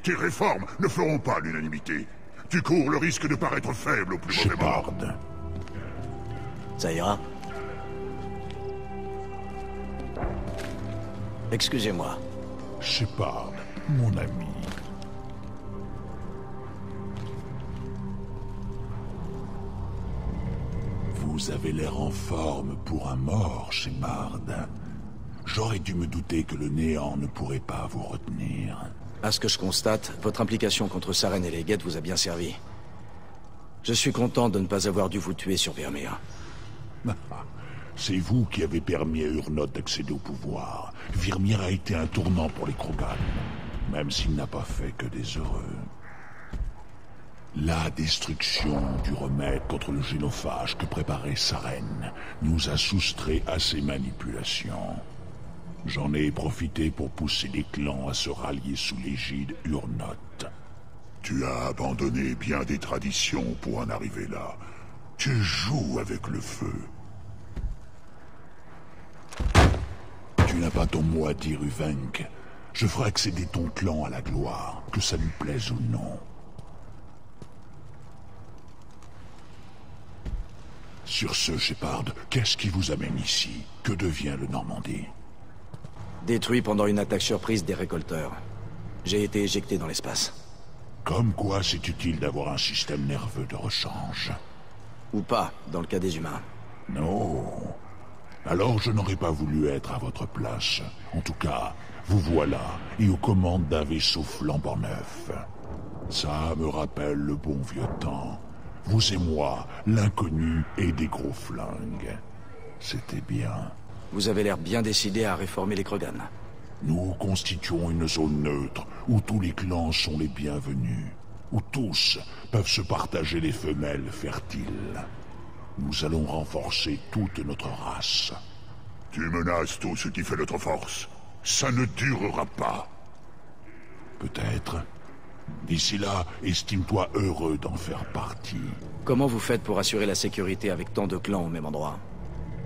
Tes réformes ne feront pas l'unanimité. Tu cours le risque de paraître faible au plus mauvais moment. Ça ira? Excusez-moi. Shepard, mon ami. Vous avez l'air en forme pour un mort, Shepard. J'aurais dû me douter que le néant ne pourrait pas vous retenir. À ce que je constate, votre implication contre Saren et les Geth vous a bien servi. Je suis content de ne pas avoir dû vous tuer sur Vermeer. C'est vous qui avez permis à Urnot d'accéder au pouvoir. Vermeer a été un tournant pour les Krogan, même s'il n'a pas fait que des heureux. La destruction du remède contre le génophage que préparait Saren nous a soustrait à ses manipulations. J'en ai profité pour pousser les clans à se rallier sous l'égide Urnot. Tu as abandonné bien des traditions pour en arriver là. Tu joues avec le feu. Tu n'as pas ton mot à dire, Uvenk. Je ferai accéder ton clan à la gloire, que ça lui plaise ou non. Sur ce, Shepard, qu'est-ce qui vous amène ici? Que devient le Normandie? Détruit pendant une attaque surprise des récolteurs. J'ai été éjecté dans l'espace. Comme quoi c'est utile d'avoir un système nerveux de rechange. Ou pas, dans le cas des humains. Non. Alors je n'aurais pas voulu être à votre place. En tout cas, vous voilà, et aux commandes d'un vaisseau flambant neuf. Ça me rappelle le bon vieux temps. Vous et moi, l'inconnu et des gros flingues. C'était bien. Vous avez l'air bien décidé à réformer les Krogan. Nous constituons une zone neutre, où tous les clans sont les bienvenus. Où tous peuvent se partager les femelles fertiles. Nous allons renforcer toute notre race. Tu menaces tout ce qui fait notre force. Ça ne durera pas. Peut-être. D'ici là, estime-toi heureux d'en faire partie. Comment vous faites pour assurer la sécurité avec tant de clans au même endroit?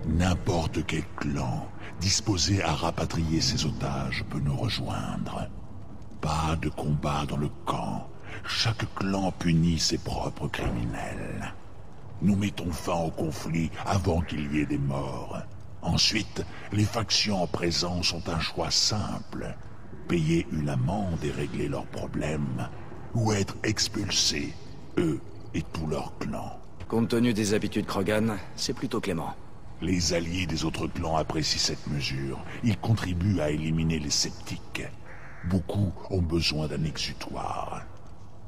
N'importe quel clan disposé à rapatrier ses otages peut nous rejoindre. Pas de combat dans le camp. Chaque clan punit ses propres criminels. Nous mettons fin au conflit avant qu'il y ait des morts. Ensuite, les factions en présence ont un choix simple. Payer une amende et régler leurs problèmes, ou être expulsés, eux et tout leur clan. Compte tenu des habitudes Krogan, c'est plutôt clément. Les alliés des autres clans apprécient cette mesure. Ils contribuent à éliminer les sceptiques. Beaucoup ont besoin d'un exutoire.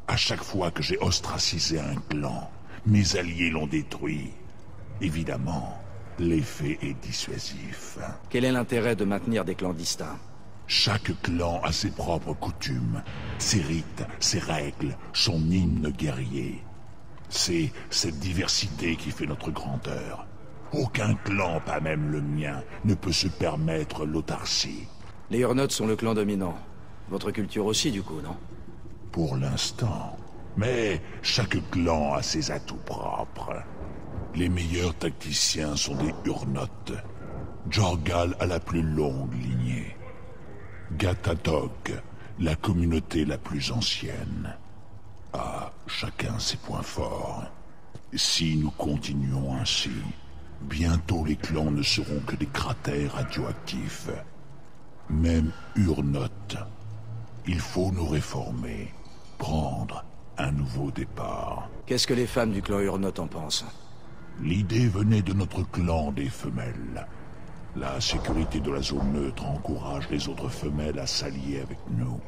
À chaque fois que j'ai ostracisé un clan, mes alliés l'ont détruit. Évidemment, l'effet est dissuasif. Quel est l'intérêt de maintenir des clans distincts? Chaque clan a ses propres coutumes, ses rites, ses règles, son hymne guerrier. C'est cette diversité qui fait notre grandeur. Aucun clan, pas même le mien, ne peut se permettre l'autarcie. Les Urnots sont le clan dominant. Votre culture aussi, du coup, non? Pour l'instant. Mais chaque clan a ses atouts propres. Les meilleurs tacticiens sont des Urnots. Jorgal a la plus longue lignée. Gatadog, la communauté la plus ancienne. Ah, chacun ses points forts. Si nous continuons ainsi, bientôt les clans ne seront que des cratères radioactifs. Même Urnot. Il faut nous réformer, prendre un nouveau départ. Qu'est-ce que les femmes du clan Urnot en pensent? L'idée venait de notre clan des femelles. La sécurité de la zone neutre encourage les autres femelles à s'allier avec nous.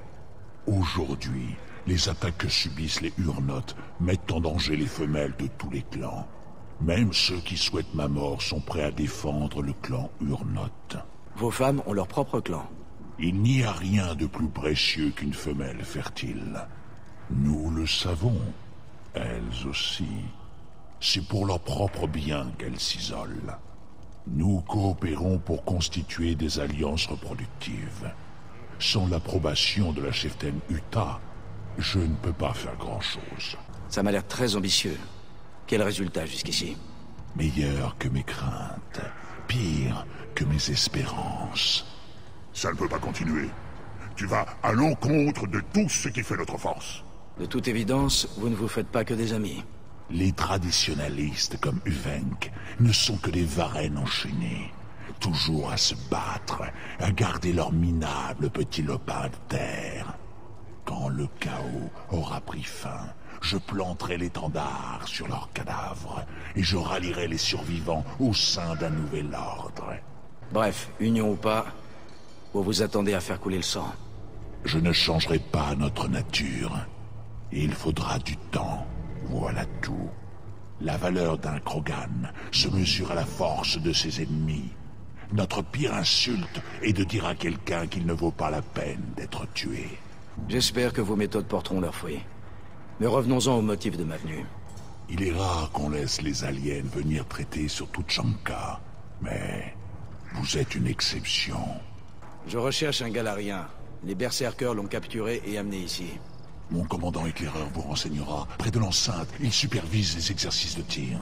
Aujourd'hui, les attaques que subissent les Urnots mettent en danger les femelles de tous les clans. Même ceux qui souhaitent ma mort sont prêts à défendre le clan Urnot. Vos femmes ont leur propre clan. Il n'y a rien de plus précieux qu'une femelle fertile. Nous le savons, elles aussi. C'est pour leur propre bien qu'elles s'isolent. Nous coopérons pour constituer des alliances reproductives. Sans l'approbation de la cheftaine Uta, je ne peux pas faire grand-chose. Ça m'a l'air très ambitieux. Quel résultat jusqu'ici? Meilleur que mes craintes, pire que mes espérances. Ça ne peut pas continuer. Tu vas à l'encontre de tout ce qui fait notre force. De toute évidence, vous ne vous faites pas que des amis. Les traditionalistes comme Uvenk ne sont que des varennes enchaînées, toujours à se battre, à garder leur minable petit lopin de terre. Quand le chaos aura pris fin, je planterai l'étendard sur leurs cadavres et je rallierai les survivants au sein d'un nouvel ordre. Bref, union ou pas, vous vous attendez à faire couler le sang. Je ne changerai pas notre nature. Il faudra du temps. Voilà tout. La valeur d'un Krogan se mesure à la force de ses ennemis. Notre pire insulte est de dire à quelqu'un qu'il ne vaut pas la peine d'être tué. J'espère que vos méthodes porteront leurs fruits. Mais revenons-en au motif de ma venue. Il est rare qu'on laisse les aliens venir traiter sur Tuchanka, mais vous êtes une exception. Je recherche un Galarien. Les berserkers l'ont capturé et amené ici. Mon commandant éclaireur vous renseignera. Près de l'enceinte, il supervise les exercices de tir.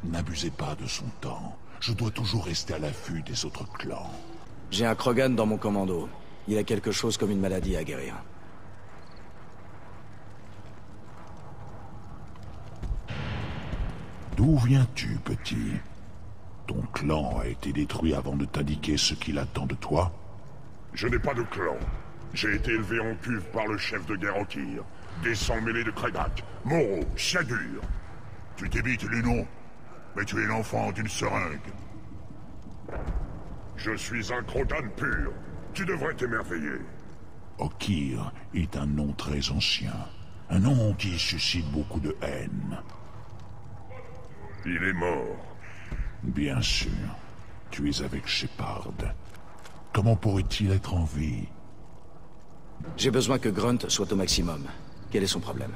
N'abusez pas de son temps. Je dois toujours rester à l'affût des autres clans. J'ai un Krogan dans mon commando. Il a quelque chose comme une maladie à guérir. D'où viens-tu, petit? Ton clan a été détruit avant de t'indiquer ce qu'il attend de toi? Je n'ai pas de clan. J'ai été élevé en cuve par le chef de guerre Okir, des sangs mêlés de Kredak, Moro, Shadur. Tu t'évites les noms, mais tu es l'enfant d'une seringue. Je suis un Krogan pur. Tu devrais t'émerveiller. Okir est un nom très ancien. Un nom qui suscite beaucoup de haine. Il est mort. Bien sûr. Tu es avec Shepard. Comment pourrait-il être en vie? J'ai besoin que Grunt soit au maximum. Quel est son problème?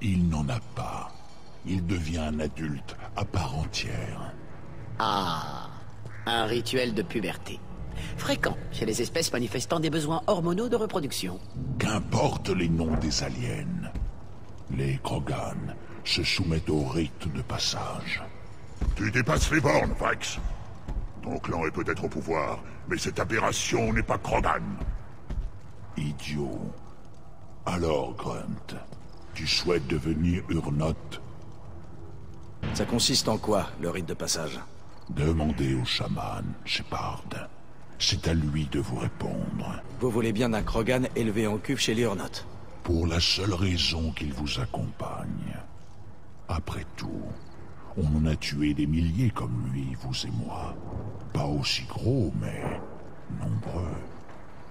Il n'en a pas. Il devient un adulte à part entière. Ah, un rituel de puberté. Fréquent chez les espèces manifestant des besoins hormonaux de reproduction. Qu'importe les noms des aliens. Les Krogan se soumettent au rite de passage. Tu dépasses les bornes, Vax. Ton clan est peut-être au pouvoir, mais cette aberration n'est pas Krogan. Idiot. Alors, Grunt, tu souhaites devenir Urnot? Ça consiste en quoi, le rite de passage? Demandez au chaman, Shepard. C'est à lui de vous répondre. Vous voulez bien un Krogan élevé en cuve chez les Urnot? Pour la seule raison qu'il vous accompagne. Après tout, On en a tué des milliers comme lui, vous et moi. Pas aussi gros, mais nombreux.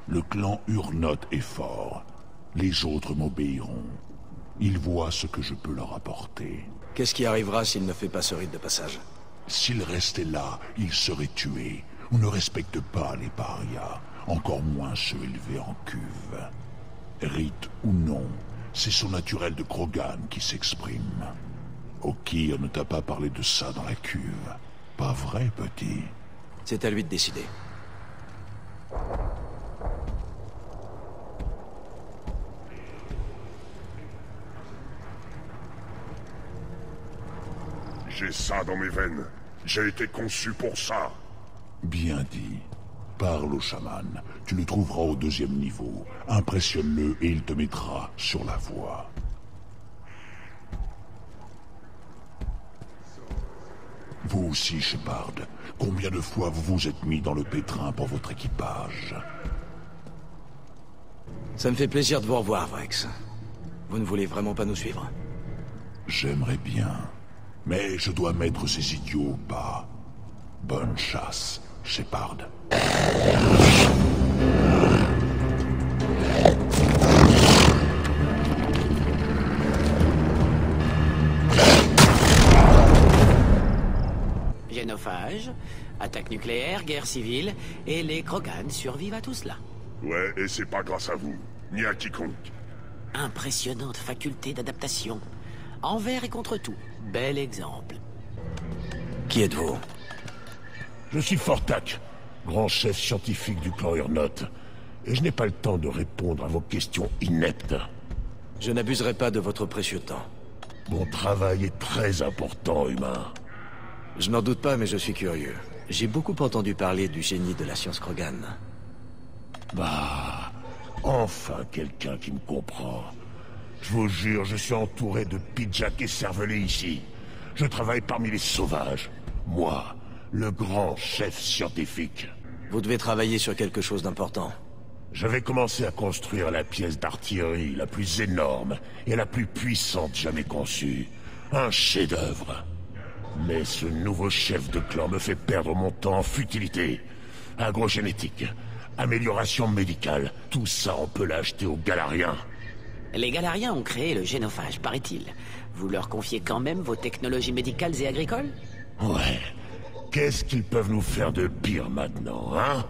Le clan Urnot est fort. Les autres m'obéiront. Ils voient ce que je peux leur apporter. Qu'est-ce qui arrivera s'il ne fait pas ce rite de passage? S'il restait là, il serait tué. On ne respecte pas les parias, encore moins ceux élevés en cuve. Rite ou non, c'est son naturel de Krogan qui s'exprime. Okeer ne t'a pas parlé de ça dans la cuve. Pas vrai, petit? C'est à lui de décider. J'ai ça dans mes veines. J'ai été conçu pour ça. Bien dit. Parle au chaman. Tu le trouveras au 2e niveau. Impressionne-le et il te mettra sur la voie. Vous aussi, Shepard. Combien de fois vous vous êtes mis dans le pétrin pour votre équipage? Ça me fait plaisir de vous revoir, Vrex. Vous ne voulez vraiment pas nous suivre? J'aimerais bien. Mais je dois mettre ces idiots au pas. Bonne chasse, Shepard. Génophage, attaque nucléaire, guerre civile, et les Krogan survivent à tout cela. Ouais, et c'est pas grâce à vous, ni à quiconque. Impressionnante faculté d'adaptation. Envers et contre tout. Bel exemple. Qui êtes-vous? Je suis Fortak, grand chef scientifique du clan Urnot. Et je n'ai pas le temps de répondre à vos questions ineptes. Je n'abuserai pas de votre précieux temps. Mon travail est très important, humain. Je n'en doute pas, mais je suis curieux. J'ai beaucoup entendu parler du génie de la science Krogan. Bah... enfin quelqu'un qui me comprend. Je vous jure, je suis entouré de pidjaks écervelés ici. Je travaille parmi les sauvages. Moi, le grand chef scientifique. Vous devez travailler sur quelque chose d'important. J'avais commencé à construire la pièce d'artillerie la plus énorme et la plus puissante jamais conçue. Un chef-d'œuvre. Mais ce nouveau chef de clan me fait perdre mon temps en futilité. Agrogénétique, amélioration médicale, tout ça on peut l'acheter aux Galariens. Les Galariens ont créé le génophage, paraît-il. Vous leur confiez quand même vos technologies médicales et agricoles? Ouais. Qu'est-ce qu'ils peuvent nous faire de pire maintenant, hein?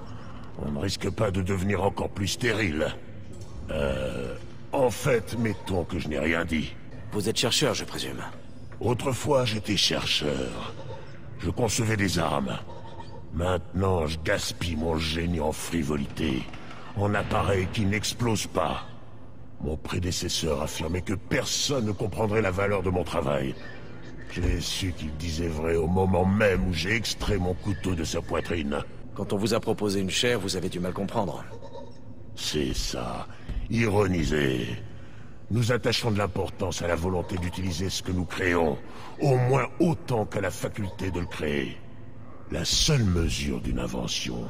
On ne risque pas de devenir encore plus stérile. En fait, mettons que je n'ai rien dit. Vous êtes chercheur, je présume. Autrefois, j'étais chercheur. Je concevais des armes. Maintenant, je gaspille mon génie en frivolité, en appareils qui n'explosent pas. Mon prédécesseur affirmait que personne ne comprendrait la valeur de mon travail. J'ai su qu'il disait vrai au moment même où j'ai extrait mon couteau de sa poitrine. Quand on vous a proposé une chair, vous avez du mal comprendre. C'est ça. Ironiser. Nous attachons de l'importance à la volonté d'utiliser ce que nous créons, au moins autant qu'à la faculté de le créer. La seule mesure d'une invention,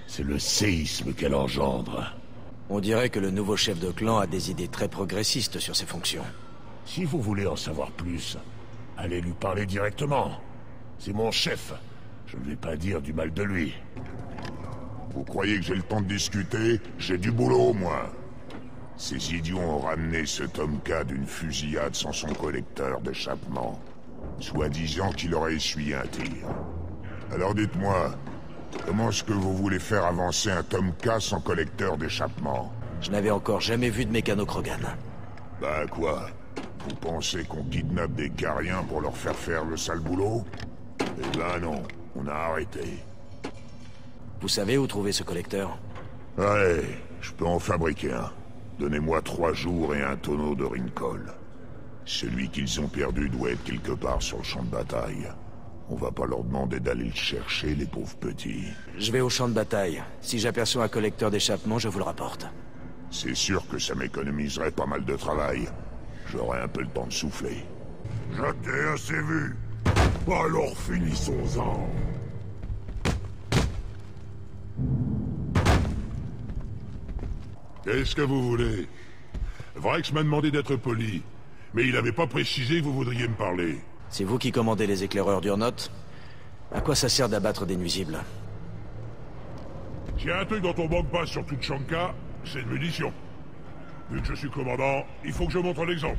c'est le séisme qu'elle engendre. On dirait que le nouveau chef de clan a des idées très progressistes sur ses fonctions. Si vous voulez en savoir plus, allez lui parler directement. C'est mon chef. Je ne vais pas dire du mal de lui. Vous croyez que j'ai le temps de discuter? J'ai du boulot, moi. Ces idiots ont ramené ce Tomka d'une fusillade sans son collecteur d'échappement. Soi-disant qu'il aurait essuyé un tir. Alors dites-moi, comment est-ce que vous voulez faire avancer un Tomka sans collecteur d'échappement? Je n'avais encore jamais vu de mécano Krogan. Bah quoi? Vous pensez qu'on kidnappe des Cariens pour leur faire le sale boulot? Eh ben non, on a arrêté. Vous savez où trouver ce collecteur? Ouais, je peux en fabriquer un. Donnez-moi 3 jours et un tonneau de Rincol. Celui qu'ils ont perdu doit être quelque part sur le champ de bataille. On va pas leur demander d'aller le chercher, les pauvres petits. Je vais au champ de bataille. Si j'aperçois un collecteur d'échappement, je vous le rapporte. C'est sûr que ça m'économiserait pas mal de travail. J'aurai un peu le temps de souffler. Je t'ai assez vu. Alors finissons-en. Qu'est-ce que vous voulez? Vrex m'a demandé d'être poli, mais il n'avait pas précisé que vous voudriez me parler. C'est vous qui commandez les éclaireurs d'Urnot? À quoi ça sert d'abattre des nuisibles? S'il y a un truc dont on manque pas sur toute Shanka, c'est de munitions. Vu que je suis commandant, il faut que je montre l'exemple.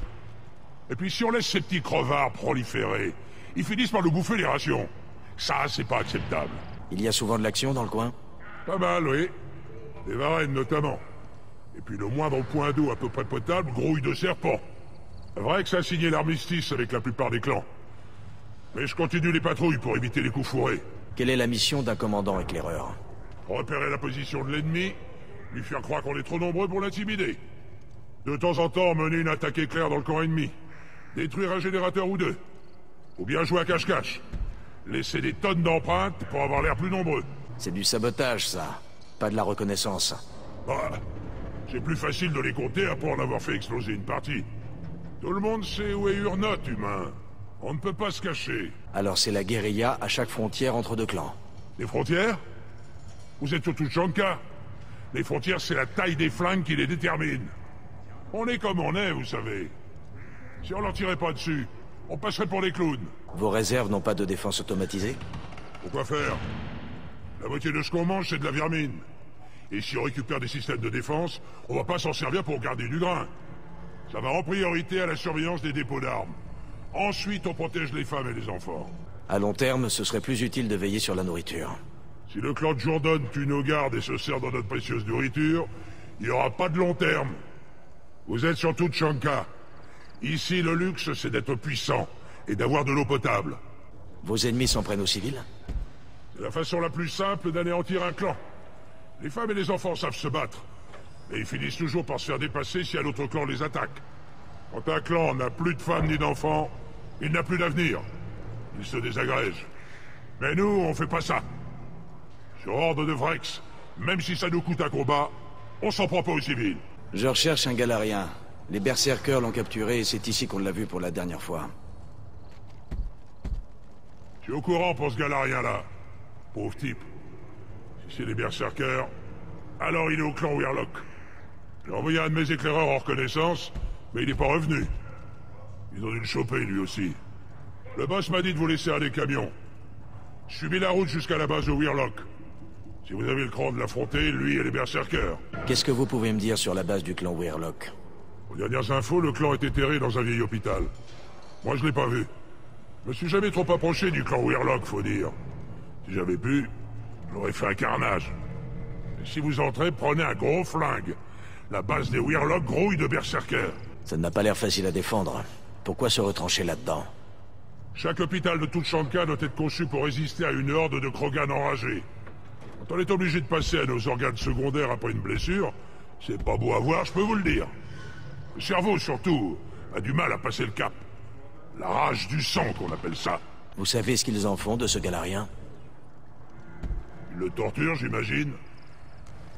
Et puis si on laisse ces petits crevards proliférer, ils finissent par nous bouffer les rations. Ça, c'est pas acceptable. Il y a souvent de l'action dans le coin? Pas mal, oui. Des Varenne, notamment. Et puis le moindre point d'eau à peu près potable grouille de serpents. Vrai que ça a signé l'armistice avec la plupart des clans. Mais je continue les patrouilles pour éviter les coups fourrés. Quelle est la mission d'un commandant éclaireur? Repérer la position de l'ennemi, lui faire croire qu'on est trop nombreux pour l'intimider. De temps en temps, mener une attaque éclair dans le camp ennemi. Détruire un générateur ou deux. Ou bien jouer à cache-cache. Laisser des tonnes d'empreintes pour avoir l'air plus nombreux. C'est du sabotage, ça. Pas de la reconnaissance. Bah, c'est plus facile de les compter après en avoir fait exploser une partie. Tout le monde sait où est Urnot, humain. On ne peut pas se cacher. Alors c'est la guérilla à chaque frontière entre deux clans. Les frontières? Vous êtes sur toute Shanka. Les frontières, c'est la taille des flingues qui les détermine. On est comme on est, vous savez. Si on leur tirait pas dessus, on passerait pour des clowns. Vos réserves n'ont pas de défense automatisée? Pourquoi faire? La moitié de ce qu'on mange, c'est de la vermine. Et si on récupère des systèmes de défense, on va pas s'en servir pour garder du grain. Ça va en priorité à la surveillance des dépôts d'armes. Ensuite, on protège les femmes et les enfants. À long terme, ce serait plus utile de veiller sur la nourriture. Si le clan de Jourdan tue nos gardes et se sert dans notre précieuse nourriture, il n'y aura pas de long terme. Vous êtes sur toute Shanka. Ici, le luxe, c'est d'être puissant et d'avoir de l'eau potable. Vos ennemis s'en prennent aux civils? C'est la façon la plus simple d'anéantir un clan. Les femmes et les enfants savent se battre. Et ils finissent toujours par se faire dépasser si un autre clan les attaque. Quand un clan n'a plus de femmes ni d'enfants, il n'a plus d'avenir. Il se désagrège. Mais nous, on fait pas ça. Sur ordre de Vrex, même si ça nous coûte un combat, on s'en prend pas aux civils. Je recherche un Galarien. Les berserkers l'ont capturé et c'est ici qu'on l'a vu pour la dernière fois. Je suis au courant pour ce Galarien-là. Pauvre type. Si c'est les berserkers, alors il est au clan Weirlock. J'ai envoyé un de mes éclaireurs en reconnaissance, mais il n'est pas revenu. Ils ont dû le choper, lui aussi. Le boss m'a dit de vous laisser aller camion. Je suis mis la route jusqu'à la base de Weirlock. Si vous avez le cran de l'affronter, lui et les berserkers. Qu'est-ce que vous pouvez me dire sur la base du clan Weirlock? Aux dernières infos, le clan est enterré dans un vieil hôpital. Moi, je l'ai pas vu. Je me suis jamais trop approché du clan Weirlock, faut dire. Si j'avais pu, j'aurais fait un carnage. Et si vous entrez, prenez un gros flingue. La base des Weirlock grouille de berserkers. Ça n'a pas l'air facile à défendre. Pourquoi se retrancher là-dedans? Chaque hôpital de toute Shanka doit être conçu pour résister à une horde de Krogan enragés. Quand on est obligé de passer à nos organes secondaires après une blessure, c'est pas beau à voir, je peux vous le dire. Le cerveau, surtout, a du mal à passer le cap. La rage du sang, qu'on appelle ça. Vous savez ce qu'ils en font de ce Galarien? Ils le torturent, j'imagine.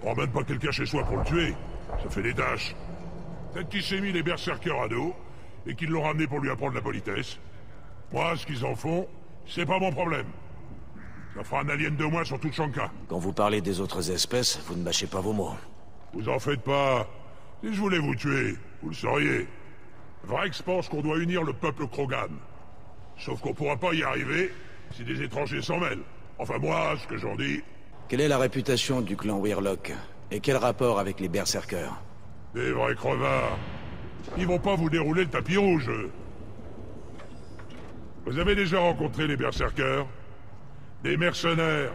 On ramène pas quelqu'un chez soi pour le tuer. Ça fait des tâches. Peut-être qu'il s'est mis les berserkers à dos, et qu'ils l'ont ramené pour lui apprendre la politesse. Moi, ce qu'ils en font, c'est pas mon problème. Ça fera un alien de moins sur toute Shanka. Quand vous parlez des autres espèces, vous ne mâchez pas vos mots. Vous en faites pas. Si je voulais vous tuer, vous le sauriez. Vrex pense qu'on doit unir le peuple Krogan. Sauf qu'on pourra pas y arriver si des étrangers s'en mêlent. Enfin moi, ce que j'en dis... Quelle est la réputation du clan Weirlock? Et quel rapport avec les berserkers? Des vrais crevards. Ils vont pas vous dérouler le tapis rouge. Vous avez déjà rencontré les berserkers? Des mercenaires.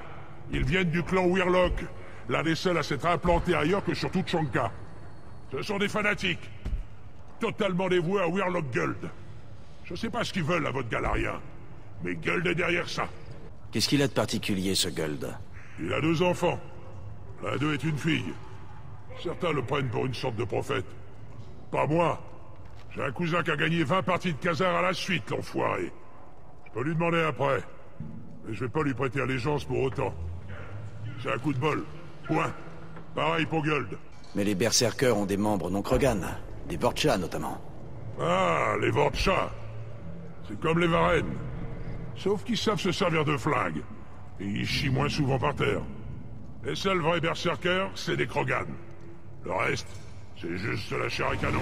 Ils viennent du clan Weirlock, l'un des seuls à s'être implanté ailleurs que sur toute Shanka. Ce sont des fanatiques, totalement dévoués à Weirlock Guld. Je sais pas ce qu'ils veulent à votre Galarien, mais Guld est derrière ça. Qu'est-ce qu'il a de particulier, ce Guld? Il a 2 enfants. L'un d'eux est une fille. Certains le prennent pour une sorte de prophète. Pas moi. J'ai un cousin qui a gagné 20 parties de Khazar à la suite, l'enfoiré. Je peux lui demander après. Mais je vais pas lui prêter allégeance pour autant. C'est un coup de bol. Point. Pareil pour Guld. Mais les berserkers ont des membres non Krogan. Des Vorcha, notamment. Ah, les Vorcha. C'est comme les Varenne. Sauf qu'ils savent se servir de flingues. Et ils chient moins souvent par terre. Les seuls vrais berserkers, c'est des Krogan. Le reste, c'est juste la chair à canon.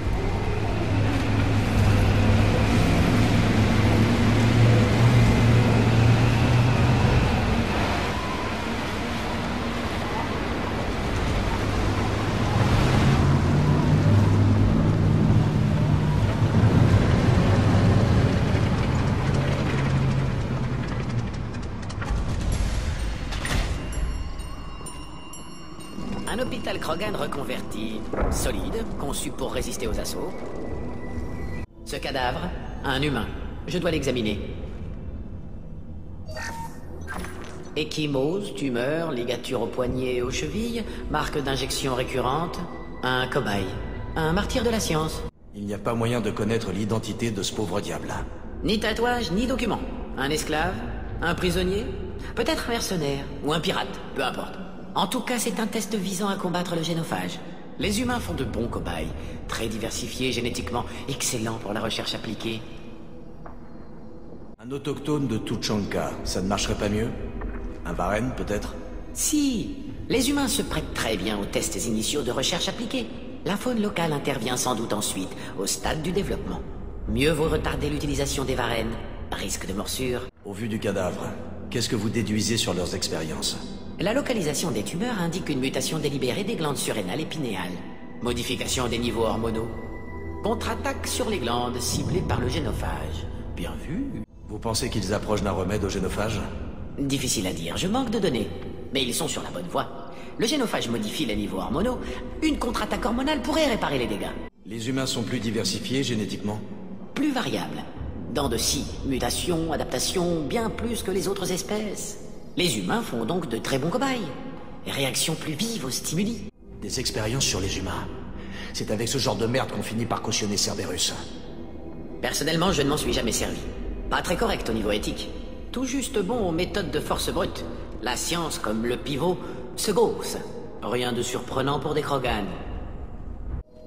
Un hôpital Krogan reconverti. Solide, conçu pour résister aux assauts. Ce cadavre, un humain. Je dois l'examiner. Échymose, tumeur, ligature au poignet et aux chevilles, marque d'injection récurrente, un cobaye. Un martyr de la science. Il n'y a pas moyen de connaître l'identité de ce pauvre diable. Ni tatouage, ni document. Un esclave, un prisonnier, peut-être un mercenaire, ou un pirate, peu importe. En tout cas, c'est un test visant à combattre le génophage. Les humains font de bons cobayes, très diversifiés génétiquement, excellents pour la recherche appliquée. Un autochtone de Tuchanka, ça ne marcherait pas mieux? Un Varenne, peut-être? Si, les humains se prêtent très bien aux tests initiaux de recherche appliquée. La faune locale intervient sans doute ensuite, au stade du développement. Mieux vaut retarder l'utilisation des Varennes. Risque de morsure. Au vu du cadavre, qu'est-ce que vous déduisez sur leurs expériences? La localisation des tumeurs indique une mutation délibérée des glandes surrénales et pinéales. Modification des niveaux hormonaux. Contre-attaque sur les glandes ciblées par le génophage. Bien vu. Vous pensez qu'ils approchent d'un remède au génophage? Difficile à dire, je manque de données. Mais ils sont sur la bonne voie. Le génophage modifie les niveaux hormonaux. Une contre-attaque hormonale pourrait réparer les dégâts. Les humains sont plus diversifiés génétiquement? Plus variables. Dents de scie, mutations, adaptations, bien plus que les autres espèces. Les humains font donc de très bons cobayes. Réactions plus vives aux stimuli. Des expériences sur les humains. C'est avec ce genre de merde qu'on finit par cautionner Cerberus. Personnellement, je ne m'en suis jamais servi. Pas très correct au niveau éthique. Tout juste bon aux méthodes de force brute. La science, comme le pivot, se gausse. Rien de surprenant pour des Krogan.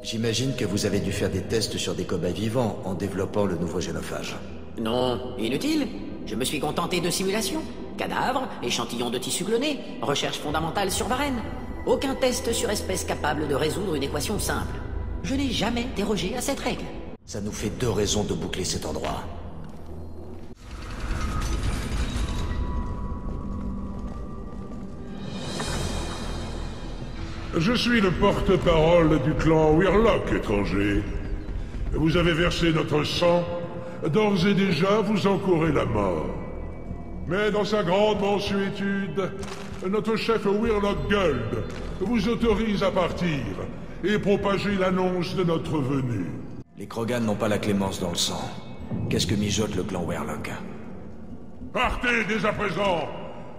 J'imagine que vous avez dû faire des tests sur des cobayes vivants en développant le nouveau génophage. Non, inutile. Je me suis contenté de simulations. Cadavres, échantillons de tissu cloné, recherche fondamentale sur Varenne. Aucun test sur espèce capable de résoudre une équation simple. Je n'ai jamais dérogé à cette règle. Ça nous fait 2 raisons de boucler cet endroit. Je suis le porte-parole du clan Wirlock, étranger. Vous avez versé notre sang. D'ores et déjà, vous encourez la mort. Mais dans sa grande mansuétude, notre chef Wirlock Gold vous autorise à partir et propager l'annonce de notre venue. Les Krogan n'ont pas la clémence dans le sang. Qu'est-ce que mijote le clan Wirlock? Partez dès à présent,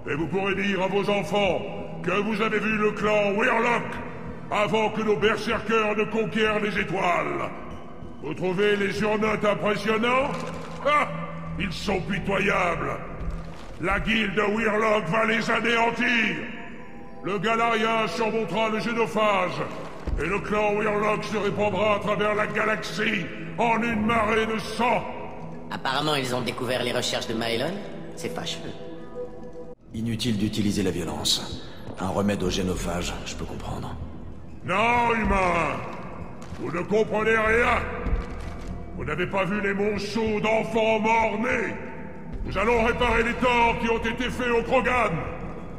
et vous pourrez dire à vos enfants que vous avez vu le clan Wirlock avant que nos berserkers ne conquièrent les étoiles. Vous trouvez les urnotes impressionnants? Ah! Ils sont pitoyables. La guilde Wirlock va les anéantir. Le Galarien surmontera le génophage, et le clan Wirlock se répandra à travers la galaxie en une marée de sang. Apparemment, ils ont découvert les recherches de Maelon. C'est fâcheux. Inutile d'utiliser la violence. Un remède au génophage, je peux comprendre. Non, humains! Vous ne comprenez rien! Vous n'avez pas vu les monceaux d'enfants morts-nés! Nous allons réparer les torts qui ont été faits aux Krogan!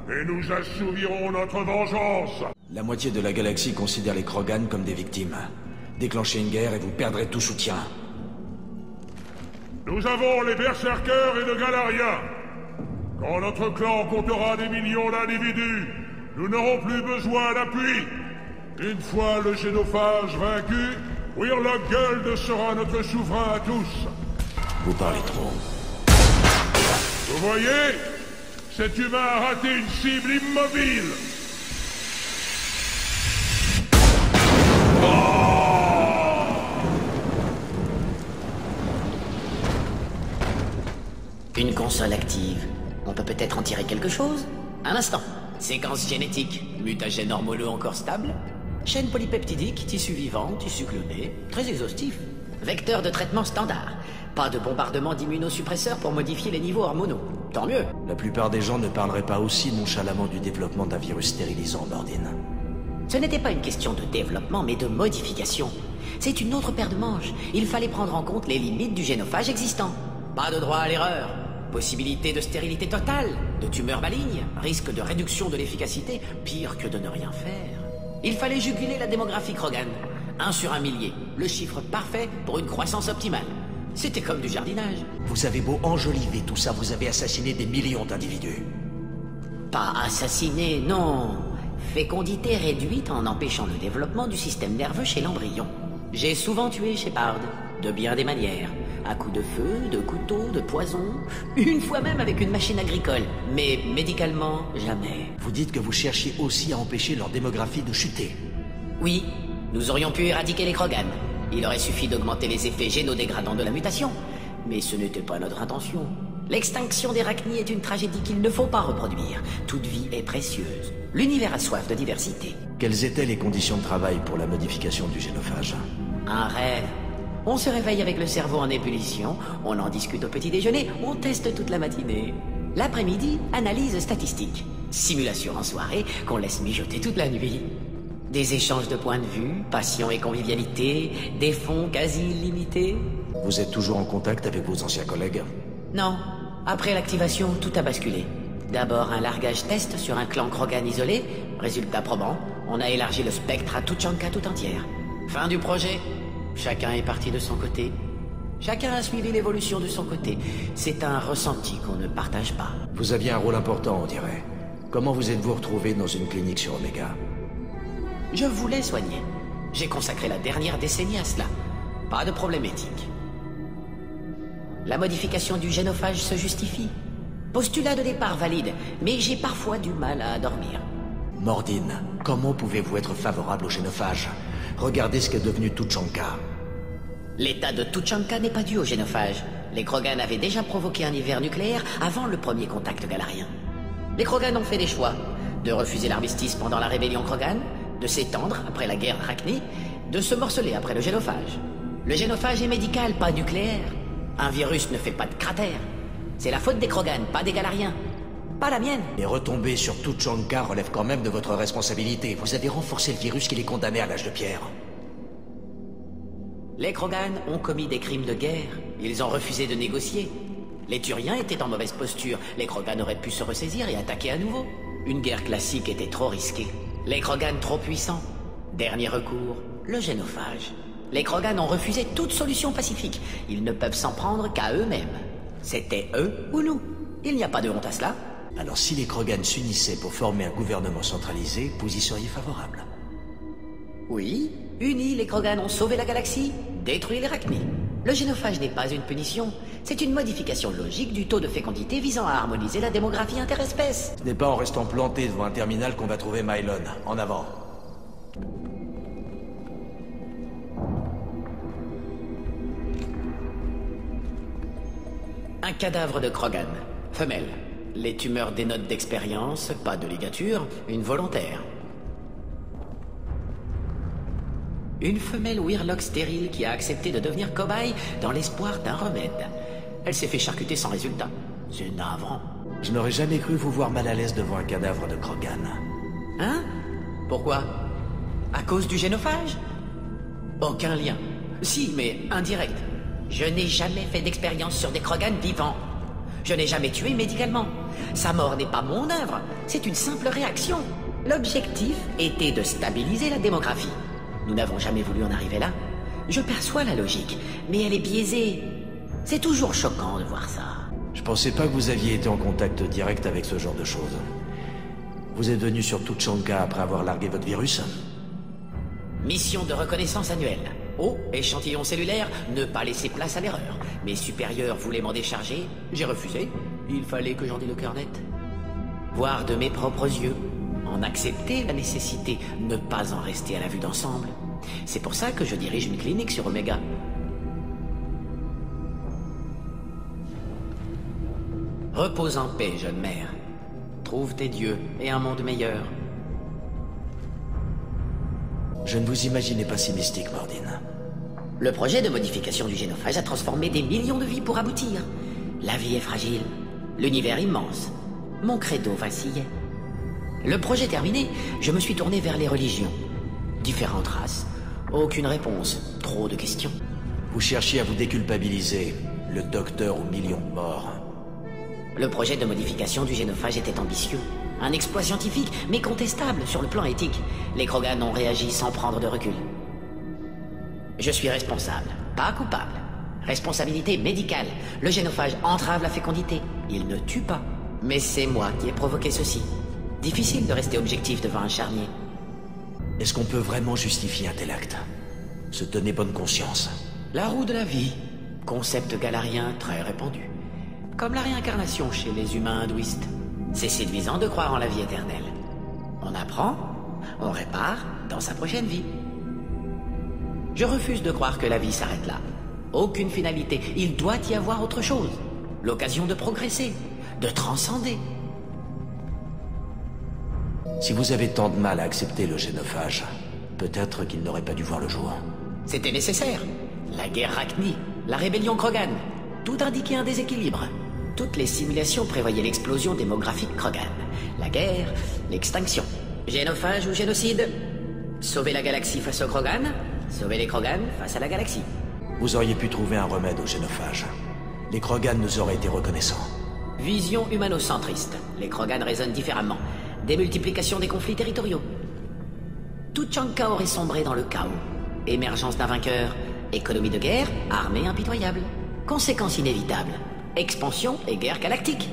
Et nous assouvirons notre vengeance! La moitié de la galaxie considère les Krogan comme des victimes. Déclenchez une guerre et vous perdrez tout soutien. Nous avons les berserkers et le Galariens! Quand notre clan comptera des millions d'individus, nous n'aurons plus besoin d'appui. Une fois le génophage vaincu, Wirlock Gold sera notre souverain à tous. Vous parlez trop. Vous voyez? Cet humain a raté une cible immobile. Une console active. On peut peut-être en tirer quelque chose? Un instant. Séquence génétique. Mutagènes hormonaux encore stables. Chaîne polypeptidique, tissu vivant, tissu cloné. Très exhaustif. Vecteur de traitement standard. Pas de bombardement d'immunosuppresseurs pour modifier les niveaux hormonaux. Tant mieux. La plupart des gens ne parleraient pas aussi nonchalamment du développement d'un virus stérilisant, Bordine. Ce n'était pas une question de développement, mais de modification. C'est une autre paire de manches. Il fallait prendre en compte les limites du génophage existant. Pas de droit à l'erreur. Possibilité de stérilité totale, de tumeurs malignes, risque de réduction de l'efficacité, pire que de ne rien faire. Il fallait juguler la démographie Krogan. 1 sur 1 millier, le chiffre parfait pour une croissance optimale. C'était comme du jardinage. Vous avez beau enjoliver tout ça, vous avez assassiné des millions d'individus. Pas assassiné, non. fécondité réduite en empêchant le développement du système nerveux chez l'embryon. J'ai souvent tué Shepard, de bien des manières. À coups de feu, de couteau, de poison, une fois même avec une machine agricole. Mais médicalement, jamais. Vous dites que vous cherchiez aussi à empêcher leur démographie de chuter. Oui, nous aurions pu éradiquer les Krogan. Il aurait suffi d'augmenter les effets génodégradants de la mutation. Mais ce n'était pas notre intention. L'extinction des Rachni est une tragédie qu'il ne faut pas reproduire. Toute vie est précieuse. L'univers a soif de diversité. Quelles étaient les conditions de travail pour la modification du génophage? Un rêve. On se réveille avec le cerveau en ébullition, on en discute au petit déjeuner, on teste toute la matinée. L'après-midi, analyse statistique. Simulation en soirée, qu'on laisse mijoter toute la nuit. Des échanges de points de vue, passion et convivialité, des fonds quasi illimités. Vous êtes toujours en contact avec vos anciens collègues? Non. Après l'activation, tout a basculé. D'abord un largage test sur un clan Krogan isolé. Résultat probant, on a élargi le spectre à Tuchanka tout entière. Fin du projet. Chacun est parti de son côté. Chacun a suivi l'évolution de son côté. C'est un ressenti qu'on ne partage pas. Vous aviez un rôle important, on dirait. Comment vous êtes-vous retrouvé dans une clinique sur Omega? Je voulais soigner. J'ai consacré la dernière décennie à cela. Pas de problème éthique. La modification du génophage se justifie. Postulat de départ valide, mais j'ai parfois du mal à dormir. Mordine, comment pouvez-vous être favorable au génophage? Regardez ce qu'est devenu Tuchanka. L'état de Tuchanka n'est pas dû au génophage. Les Krogan avaient déjà provoqué un hiver nucléaire avant le premier contact galarien. Les Krogan ont fait des choix. De refuser l'armistice pendant la rébellion Krogan, de s'étendre après la guerre Rachni, de se morceler après le génophage. Le génophage est médical, pas nucléaire. Un virus ne fait pas de cratère. C'est la faute des Krogan, pas des galariens. Pas la mienne. Les retombées sur Tuchanka relèvent quand même de votre responsabilité. Vous avez renforcé le virus qui les condamnait à l'âge de pierre. Les Krogan ont commis des crimes de guerre. Ils ont refusé de négocier. Les Turiens étaient en mauvaise posture. Les Krogan auraient pu se ressaisir et attaquer à nouveau. Une guerre classique était trop risquée. Les Krogan trop puissants. Dernier recours, le génophage. Les Krogan ont refusé toute solution pacifique. Ils ne peuvent s'en prendre qu'à eux-mêmes. C'était eux ou nous. Il n'y a pas de honte à cela. Alors si les Krogan s'unissaient pour former un gouvernement centralisé, vous y seriez favorable? Oui, unis, les Krogan ont sauvé la galaxie, détruit les Rachni. Le génophage n'est pas une punition, c'est une modification logique du taux de fécondité visant à harmoniser la démographie interespèce. Ce n'est pas en restant planté devant un terminal qu'on va trouver Mylon. En avant. Un cadavre de Krogan, femelle. Les tumeurs dénotent d'expérience, pas de ligature, une volontaire. Une femelle Weirlock stérile qui a accepté de devenir cobaye dans l'espoir d'un remède. Elle s'est fait charcuter sans résultat. C'est navrant. Je n'aurais jamais cru vous voir mal à l'aise devant un cadavre de Krogan. Hein? Pourquoi? À cause du génophage? Aucun lien. Si, mais indirect. Je n'ai jamais fait d'expérience sur des Krogan vivants. Je n'ai jamais tué médicalement. Sa mort n'est pas mon œuvre, c'est une simple réaction. L'objectif était de stabiliser la démographie. Nous n'avons jamais voulu en arriver là. Je perçois la logique, mais elle est biaisée. C'est toujours choquant de voir ça. Je pensais pas que vous aviez été en contact direct avec ce genre de choses. Vous êtes venu sur Tuchanka après avoir largué votre virus? Mission de reconnaissance annuelle. Oh, échantillon cellulaire, ne pas laisser place à l'erreur. Mes supérieurs voulaient m'en décharger, j'ai refusé. Il fallait que j'en ai le cœur net. Voir de mes propres yeux, en accepter la nécessité, ne pas en rester à la vue d'ensemble. C'est pour ça que je dirige une clinique sur Omega. Repose en paix, jeune mère. Trouve tes dieux et un monde meilleur. Je ne vous imaginais pas si mystique, Mordine. Le projet de modification du génophage a transformé des millions de vies pour aboutir. La vie est fragile, l'univers immense. Mon credo vacillait. Le projet terminé, je me suis tourné vers les religions. Différentes races, aucune réponse, trop de questions. Vous cherchiez à vous déculpabiliser, le docteur aux millions de morts. Le projet de modification du génophage était ambitieux. Un exploit scientifique, mais contestable sur le plan éthique. Les Krogan ont réagi sans prendre de recul. Je suis responsable, pas coupable. Responsabilité médicale. Le génophage entrave la fécondité. Il ne tue pas. Mais c'est moi qui ai provoqué ceci. Difficile de rester objectif devant un charnier. Est-ce qu'on peut vraiment justifier un tel acte? Se donner bonne conscience. La roue de la vie, concept galarien très répandu. Comme la réincarnation chez les humains hindouistes. C'est séduisant de croire en la vie éternelle. On apprend, on répare dans sa prochaine vie. Je refuse de croire que la vie s'arrête là. Aucune finalité, il doit y avoir autre chose. L'occasion de progresser, de transcender. Si vous avez tant de mal à accepter le génophage, peut-être qu'il n'aurait pas dû voir le jour. C'était nécessaire. La guerre Rachni, la rébellion Krogan, tout indiquait un déséquilibre. Toutes les simulations prévoyaient l'explosion démographique Krogan. La guerre, l'extinction. Génophage ou génocide? Sauver la galaxie face aux Krogan, sauver les Krogan face à la galaxie. Vous auriez pu trouver un remède au génophage. Les Krogan nous auraient été reconnaissants. Vision humanocentriste. Les Krogan raisonnent différemment. Démultiplication des conflits territoriaux. Tout Chanka aurait sombré dans le chaos. Émergence d'un vainqueur, économie de guerre, armée impitoyable. Conséquences inévitables. Expansion et guerre galactique.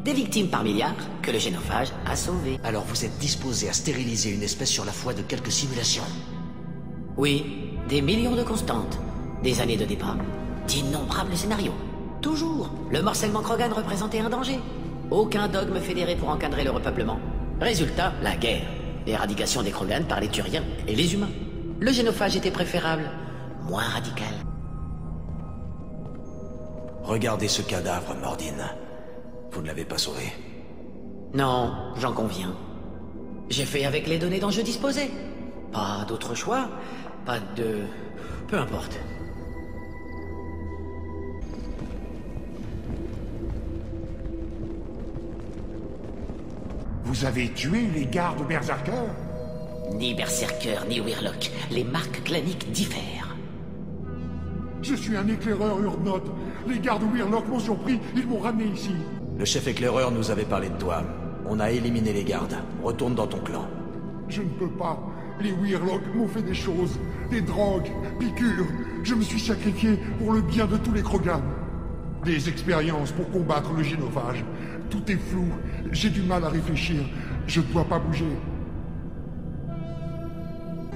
Des victimes par milliards que le génophage a sauvées. Alors vous êtes disposé à stériliser une espèce sur la foi de quelques simulations? Oui, des millions de constantes. Des années de débat. D'innombrables scénarios. Toujours, le morcellement Krogan représentait un danger. Aucun dogme fédéré pour encadrer le repeuplement. Résultat, la guerre. L'éradication des Krogan par les Turiens et les humains. Le génophage était préférable, moins radical. Regardez ce cadavre, Mordin. Vous ne l'avez pas sauvé. Non, j'en conviens. J'ai fait avec les données dont je disposais. Pas d'autre choix, pas de... peu importe. Vous avez tué les gardes berserkers? Ni berserker, ni Wirlock. Les marques claniques diffèrent. Je suis un éclaireur Urdnot. Les gardes Wirlock m'ont surpris, ils m'ont ramené ici. Le chef éclaireur nous avait parlé de toi. On a éliminé les gardes. Retourne dans ton clan. Je ne peux pas. Les Wirlock m'ont fait des choses. Des drogues, piqûres. Je me suis sacrifié pour le bien de tous les Krogan. Des expériences pour combattre le génophage. Tout est flou. J'ai du mal à réfléchir. Je ne dois pas bouger.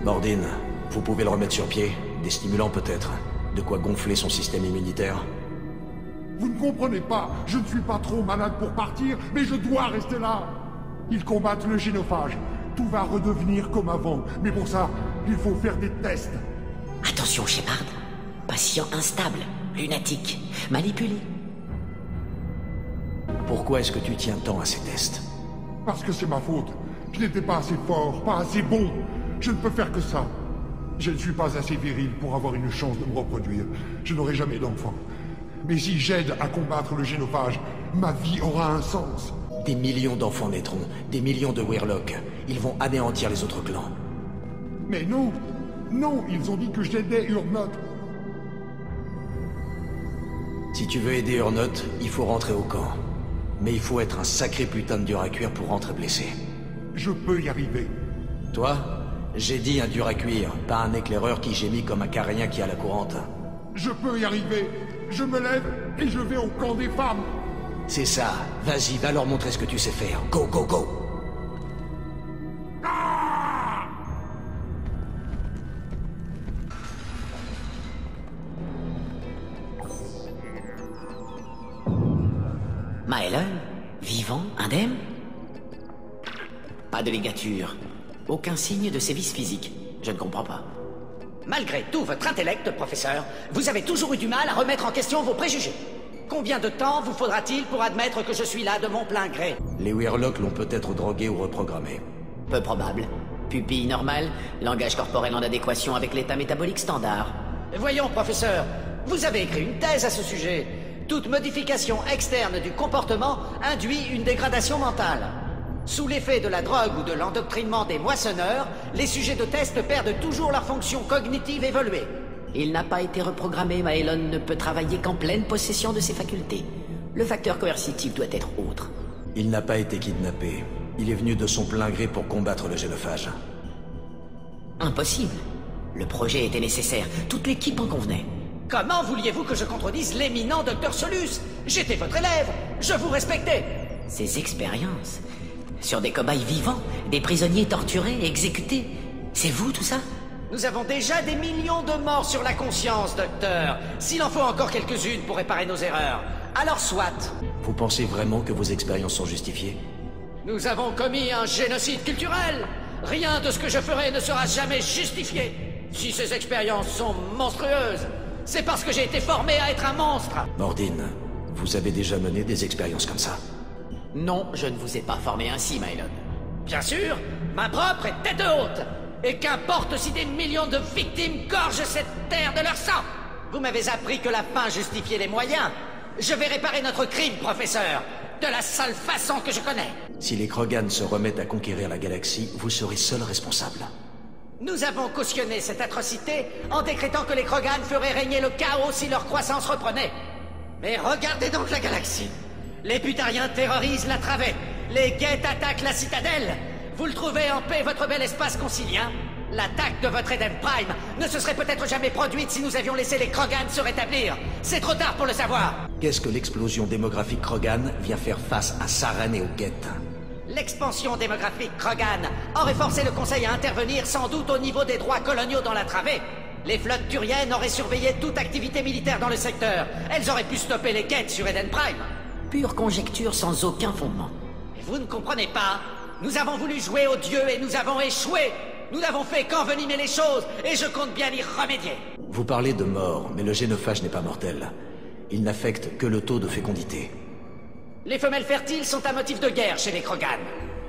Mordin, vous pouvez le remettre sur pied. Des stimulants peut-être. De quoi gonfler son système immunitaire. Vous ne comprenez pas. Je ne suis pas trop malade pour partir, mais je dois rester là. Ils combattent le génophage. Tout va redevenir comme avant. Mais pour ça, il faut faire des tests. Attention, Shepard. Patient instable, lunatique, manipulé. Pourquoi est-ce que tu tiens tant à ces tests? Parce que c'est ma faute. Je n'étais pas assez fort, pas assez bon. Je ne peux faire que ça. Je ne suis pas assez viril pour avoir une chance de me reproduire. Je n'aurai jamais d'enfant. Mais si j'aide à combattre le génophage, ma vie aura un sens. Des millions d'enfants naîtront, des millions de Wirlock. Ils vont anéantir les autres clans. Mais non! Non, ils ont dit que j'aidais Urdnot. Si tu veux aider Urdnot, il faut rentrer au camp. Mais il faut être un sacré putain de dur à cuire pour rentrer blessé. Je peux y arriver. Toi? J'ai dit un dur à cuire, pas un éclaireur qui gémit comme un carrien qui a la courante. Je peux y arriver. Je me lève et je vais au camp des femmes. C'est ça. Vas-y, va leur montrer ce que tu sais faire. Go, go, go! Maelon, vivant, indemne? Pas de ligature. Aucun signe de sévice physique. Je ne comprends pas. Malgré tout votre intellect, professeur, vous avez toujours eu du mal à remettre en question vos préjugés. Combien de temps vous faudra-t-il pour admettre que je suis là de mon plein gré? Les Wirlock l'ont peut-être drogué ou reprogrammé. Peu probable. Pupille normale, langage corporel en adéquation avec l'état métabolique standard. Voyons, professeur, vous avez écrit une thèse à ce sujet. Toute modification externe du comportement induit une dégradation mentale. Sous l'effet de la drogue ou de l'endoctrinement des moissonneurs, les sujets de test perdent toujours leur fonction cognitive évoluée. Il n'a pas été reprogrammé, Maelon ne peut travailler qu'en pleine possession de ses facultés. Le facteur coercitif doit être autre. Il n'a pas été kidnappé. Il est venu de son plein gré pour combattre le génophage. Impossible. Le projet était nécessaire. Toute l'équipe en convenait. Comment vouliez-vous que je contredise l'éminent Dr Solus? J'étais votre élève. Je vous respectais. Ces expériences, Sur des cobayes vivants, des prisonniers torturés et exécutés. C'est vous tout ça? Nous avons déjà des millions de morts sur la conscience, docteur. S'il en faut encore quelques-unes pour réparer nos erreurs, alors soit. Vous pensez vraiment que vos expériences sont justifiées? Nous avons commis un génocide culturel. Rien de ce que je ferai ne sera jamais justifié. Si ces expériences sont monstrueuses, c'est parce que j'ai été formé à être un monstre. Mordin, vous avez déjà mené des expériences comme ça? Non, je ne vous ai pas formé ainsi, Mylon. Bien sûr, ma propre est tête haute. Et qu'importe si des millions de victimes gorgent cette terre de leur sang. Vous m'avez appris que la fin justifiait les moyens. Je vais réparer notre crime, professeur. De la seule façon que je connais. Si les Krogan se remettent à conquérir la galaxie, vous serez seul responsable. Nous avons cautionné cette atrocité en décrétant que les Krogan feraient régner le chaos si leur croissance reprenait. Mais regardez donc la galaxie. Les Putariens terrorisent la travée. Les Geth attaquent la citadelle. Vous le trouvez en paix, votre bel espace concilien? L'attaque de votre Eden Prime ne se serait peut-être jamais produite si nous avions laissé les Krogan se rétablir. C'est trop tard pour le savoir. Qu'est-ce que l'explosion démographique Krogan vient faire face à Saren et aux Geth? L'expansion démographique Krogan aurait forcé le Conseil à intervenir sans doute au niveau des droits coloniaux dans la travée. Les flottes turiennes auraient surveillé toute activité militaire dans le secteur. Elles auraient pu stopper les Geth sur Eden Prime. Pure conjecture sans aucun fondement. Et vous ne comprenez pas? Nous avons voulu jouer aux dieux et nous avons échoué. Nous n'avons fait qu'envenimer les choses, et je compte bien y remédier. Vous parlez de mort, mais le génophage n'est pas mortel. Il n'affecte que le taux de fécondité. Les femelles fertiles sont un motif de guerre chez les Krogan.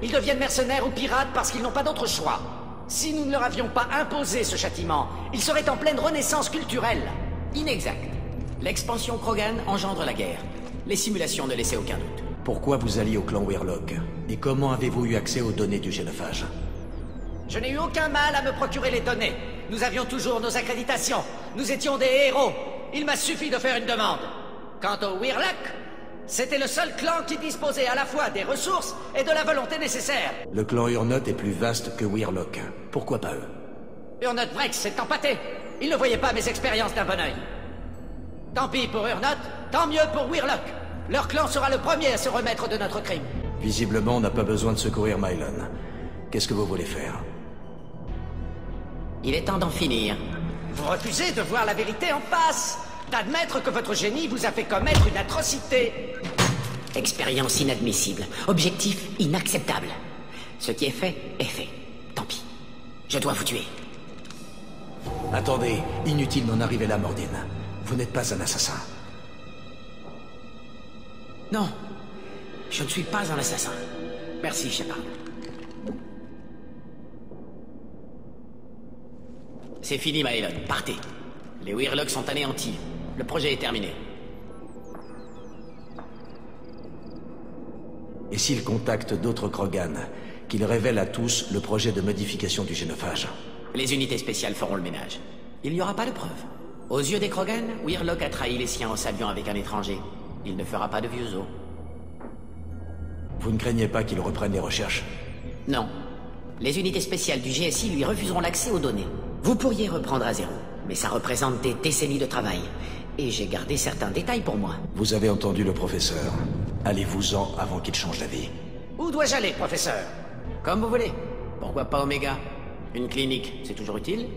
Ils deviennent mercenaires ou pirates parce qu'ils n'ont pas d'autre choix. Si nous ne leur avions pas imposé ce châtiment, ils seraient en pleine renaissance culturelle. Inexact. L'expansion Krogan engendre la guerre. Les simulations ne laissaient aucun doute. Pourquoi vous alliez au clan Weirlock? Et comment avez-vous eu accès aux données du génophage? Je n'ai eu aucun mal à me procurer les données. Nous avions toujours nos accréditations. Nous étions des héros. Il m'a suffi de faire une demande. Quant aux Weirlock, c'était le seul clan qui disposait à la fois des ressources et de la volonté nécessaire. Le clan Urnot est plus vaste que Weirlock. Pourquoi pas eux? Urnot Vrex s'est empâté. Il ne voyait pas mes expériences d'un bon œil. Tant pis pour Urnot, tant mieux pour Weirlock. Leur clan sera le premier à se remettre de notre crime. Visiblement, on n'a pas besoin de secourir Mylon. Qu'est-ce que vous voulez faire? Il est temps d'en finir. Vous refusez de voir la vérité en face, d'admettre que votre génie vous a fait commettre une atrocité. Expérience inadmissible. Objectif inacceptable. Ce qui est fait, tant pis. Je dois vous tuer. Attendez, inutile d'en arriver là, Mordin. Vous n'êtes pas un assassin. Non, je ne suis pas un assassin. Merci, Shepard. C'est fini, Mylon. Partez. Les Weirlocks sont anéantis. Le projet est terminé. Et s'ils contactent d'autres Krogan, qu'ils révèlent à tous le projet de modification du génophage? Les unités spéciales feront le ménage. Il n'y aura pas de preuves. Aux yeux des Krogan, Weirlock a trahi les siens en s'alliant avec un étranger. Il ne fera pas de vieux os. Vous ne craignez pas qu'ils reprennent les recherches? Non. Les unités spéciales du GSI lui refuseront l'accès aux données. Vous pourriez reprendre à zéro, mais ça représente des décennies de travail. Et j'ai gardé certains détails pour moi. Vous avez entendu le professeur. Allez-vous-en avant qu'il change d'avis. Où dois-je aller, professeur? Comme vous voulez. Pourquoi pas Omega? Une clinique, c'est toujours utile?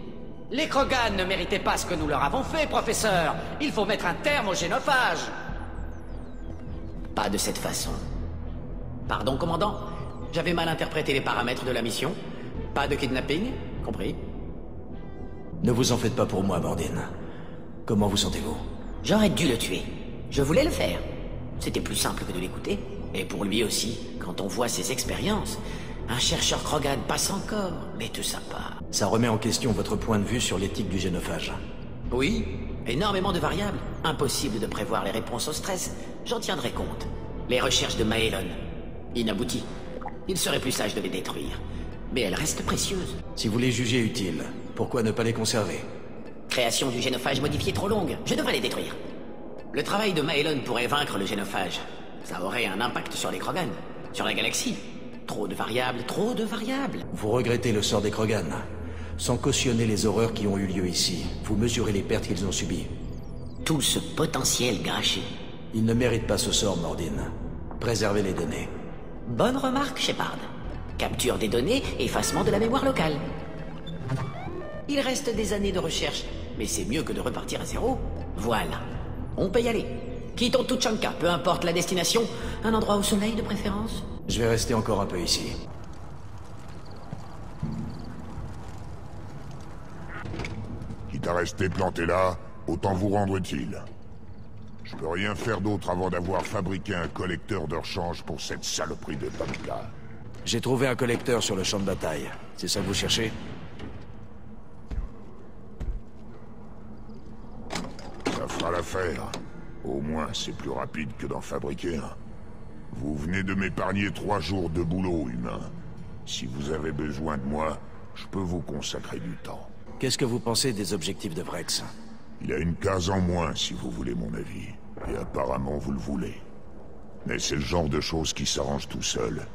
Les Krogan ne méritaient pas ce que nous leur avons fait, professeur. Il faut mettre un terme au génophage. Pas de cette façon. Pardon, commandant? J'avais mal interprété les paramètres de la mission. Pas de kidnapping, compris? Ne vous en faites pas pour moi, Mordin. Comment vous sentez-vous? J'aurais dû le tuer. Je voulais le faire. C'était plus simple que de l'écouter. Et pour lui aussi, quand on voit ses expériences, un chercheur Krogan passe encore, mais tout sympa. Ça remet en question votre point de vue sur l'éthique du génophage. Oui, énormément de variables. Impossible de prévoir les réponses au stress. J'en tiendrai compte. Les recherches de Mylon, inabouties. Il serait plus sage de les détruire. Mais elles restent précieuses. Si vous les jugez utiles, pourquoi ne pas les conserver? Création du génophage modifié trop longue. Je devrais les détruire. Le travail de Mylon pourrait vaincre le génophage. Ça aurait un impact sur les Krogan, sur la galaxie. Trop de variables, trop de variables. Vous regrettez le sort des Krogan. Sans cautionner les horreurs qui ont eu lieu ici, vous mesurez les pertes qu'ils ont subies. Tout ce potentiel gâché. Ils ne méritent pas ce sort, Mordin. Préservez les données. Bonne remarque, Shepard. Capture des données, effacement de la mémoire locale. Il reste des années de recherche, mais c'est mieux que de repartir à zéro. Voilà. On peut y aller. Quittons Tuchanka, peu importe la destination. Un endroit au soleil de préférence. Je vais rester encore un peu ici. Quitte à rester planté là, autant vous rendre utile. Je peux rien faire d'autre avant d'avoir fabriqué un collecteur de rechange pour cette saloperie de Tonka. J'ai trouvé un collecteur sur le champ de bataille. C'est ça que vous cherchez? Ça fera l'affaire. Au moins, c'est plus rapide que d'en fabriquer un. Vous venez de m'épargner 3 jours de boulot, humain. Si vous avez besoin de moi, je peux vous consacrer du temps. Qu'est-ce que vous pensez des objectifs de Vrex? Il y a une case en moins, si vous voulez mon avis. Et apparemment, vous le voulez. Mais c'est le genre de choses qui s'arrange tout seul.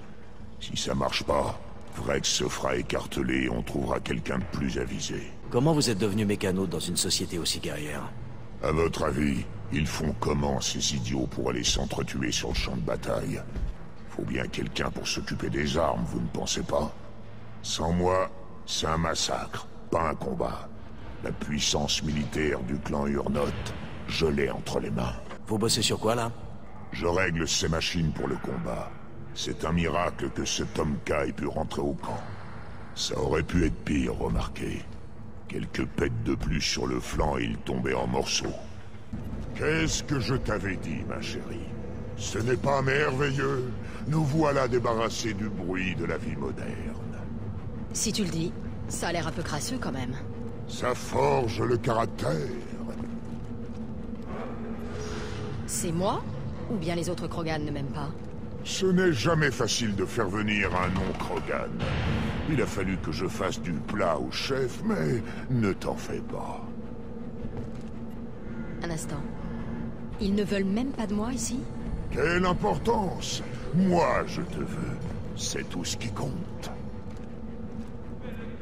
Si ça marche pas, Vrex se fera écarteler et on trouvera quelqu'un de plus avisé. Comment vous êtes devenu mécano dans une société aussi guerrière? À votre avis, ils font comment, ces idiots, pour aller s'entretuer sur le champ de bataille? Faut bien quelqu'un pour s'occuper des armes, vous ne pensez pas? Sans moi, c'est un massacre, pas un combat. La puissance militaire du clan Urnot, je l'ai entre les mains. Vous bossez sur quoi, là? Je règle ces machines pour le combat. C'est un miracle que ce Tomka ait pu rentrer au camp. Ça aurait pu être pire, remarquez. Quelques pètes de plus sur le flanc et il tombait en morceaux. Qu'est-ce que je t'avais dit, ma chérie? Ce n'est pas merveilleux? Nous voilà débarrassés du bruit de la vie moderne. Si tu le dis, ça a l'air un peu crasseux quand même. Ça forge le caractère. C'est moi? Ou bien les autres Krogan ne m'aiment pas? Ce n'est jamais facile de faire venir un non-Krogan. Il a fallu que je fasse du plat au chef, mais ne t'en fais pas. Un instant. Ils ne veulent même pas de moi ici? Quelle importance! Moi, je te veux. C'est tout ce qui compte.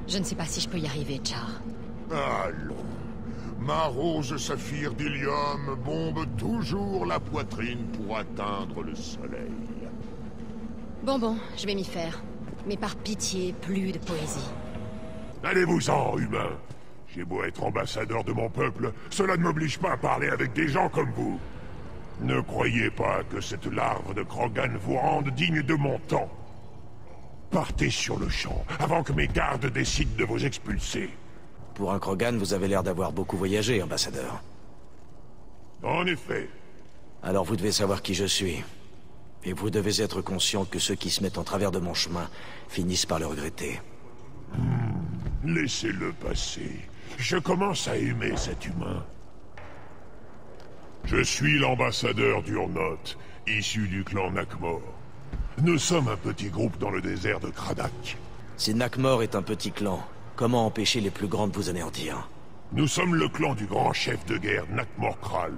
Je ne sais pas si je peux y arriver, Char. Allons. Ma rose saphir d'hélium bombe toujours la poitrine pour atteindre le soleil. Bon, je vais m'y faire. Mais par pitié, plus de poésie. Allez-vous-en, humain. J'ai beau être ambassadeur de mon peuple, cela ne m'oblige pas à parler avec des gens comme vous. Ne croyez pas que cette larve de Krogan vous rende digne de mon temps. Partez sur le champ, avant que mes gardes décident de vous expulser. Pour un Krogan, vous avez l'air d'avoir beaucoup voyagé, ambassadeur. En effet. Alors vous devez savoir qui je suis. Et vous devez être conscient que ceux qui se mettent en travers de mon chemin finissent par le regretter. Laissez-le passer. Je commence à aimer cet humain. Je suis l'ambassadeur d'Urnot, issu du clan Nakmor. Nous sommes un petit groupe dans le désert de Kradak. Si Nakmor est un petit clan, comment empêcher les plus grands de vous anéantir? Nous sommes le clan du grand chef de guerre Nakmor Kral,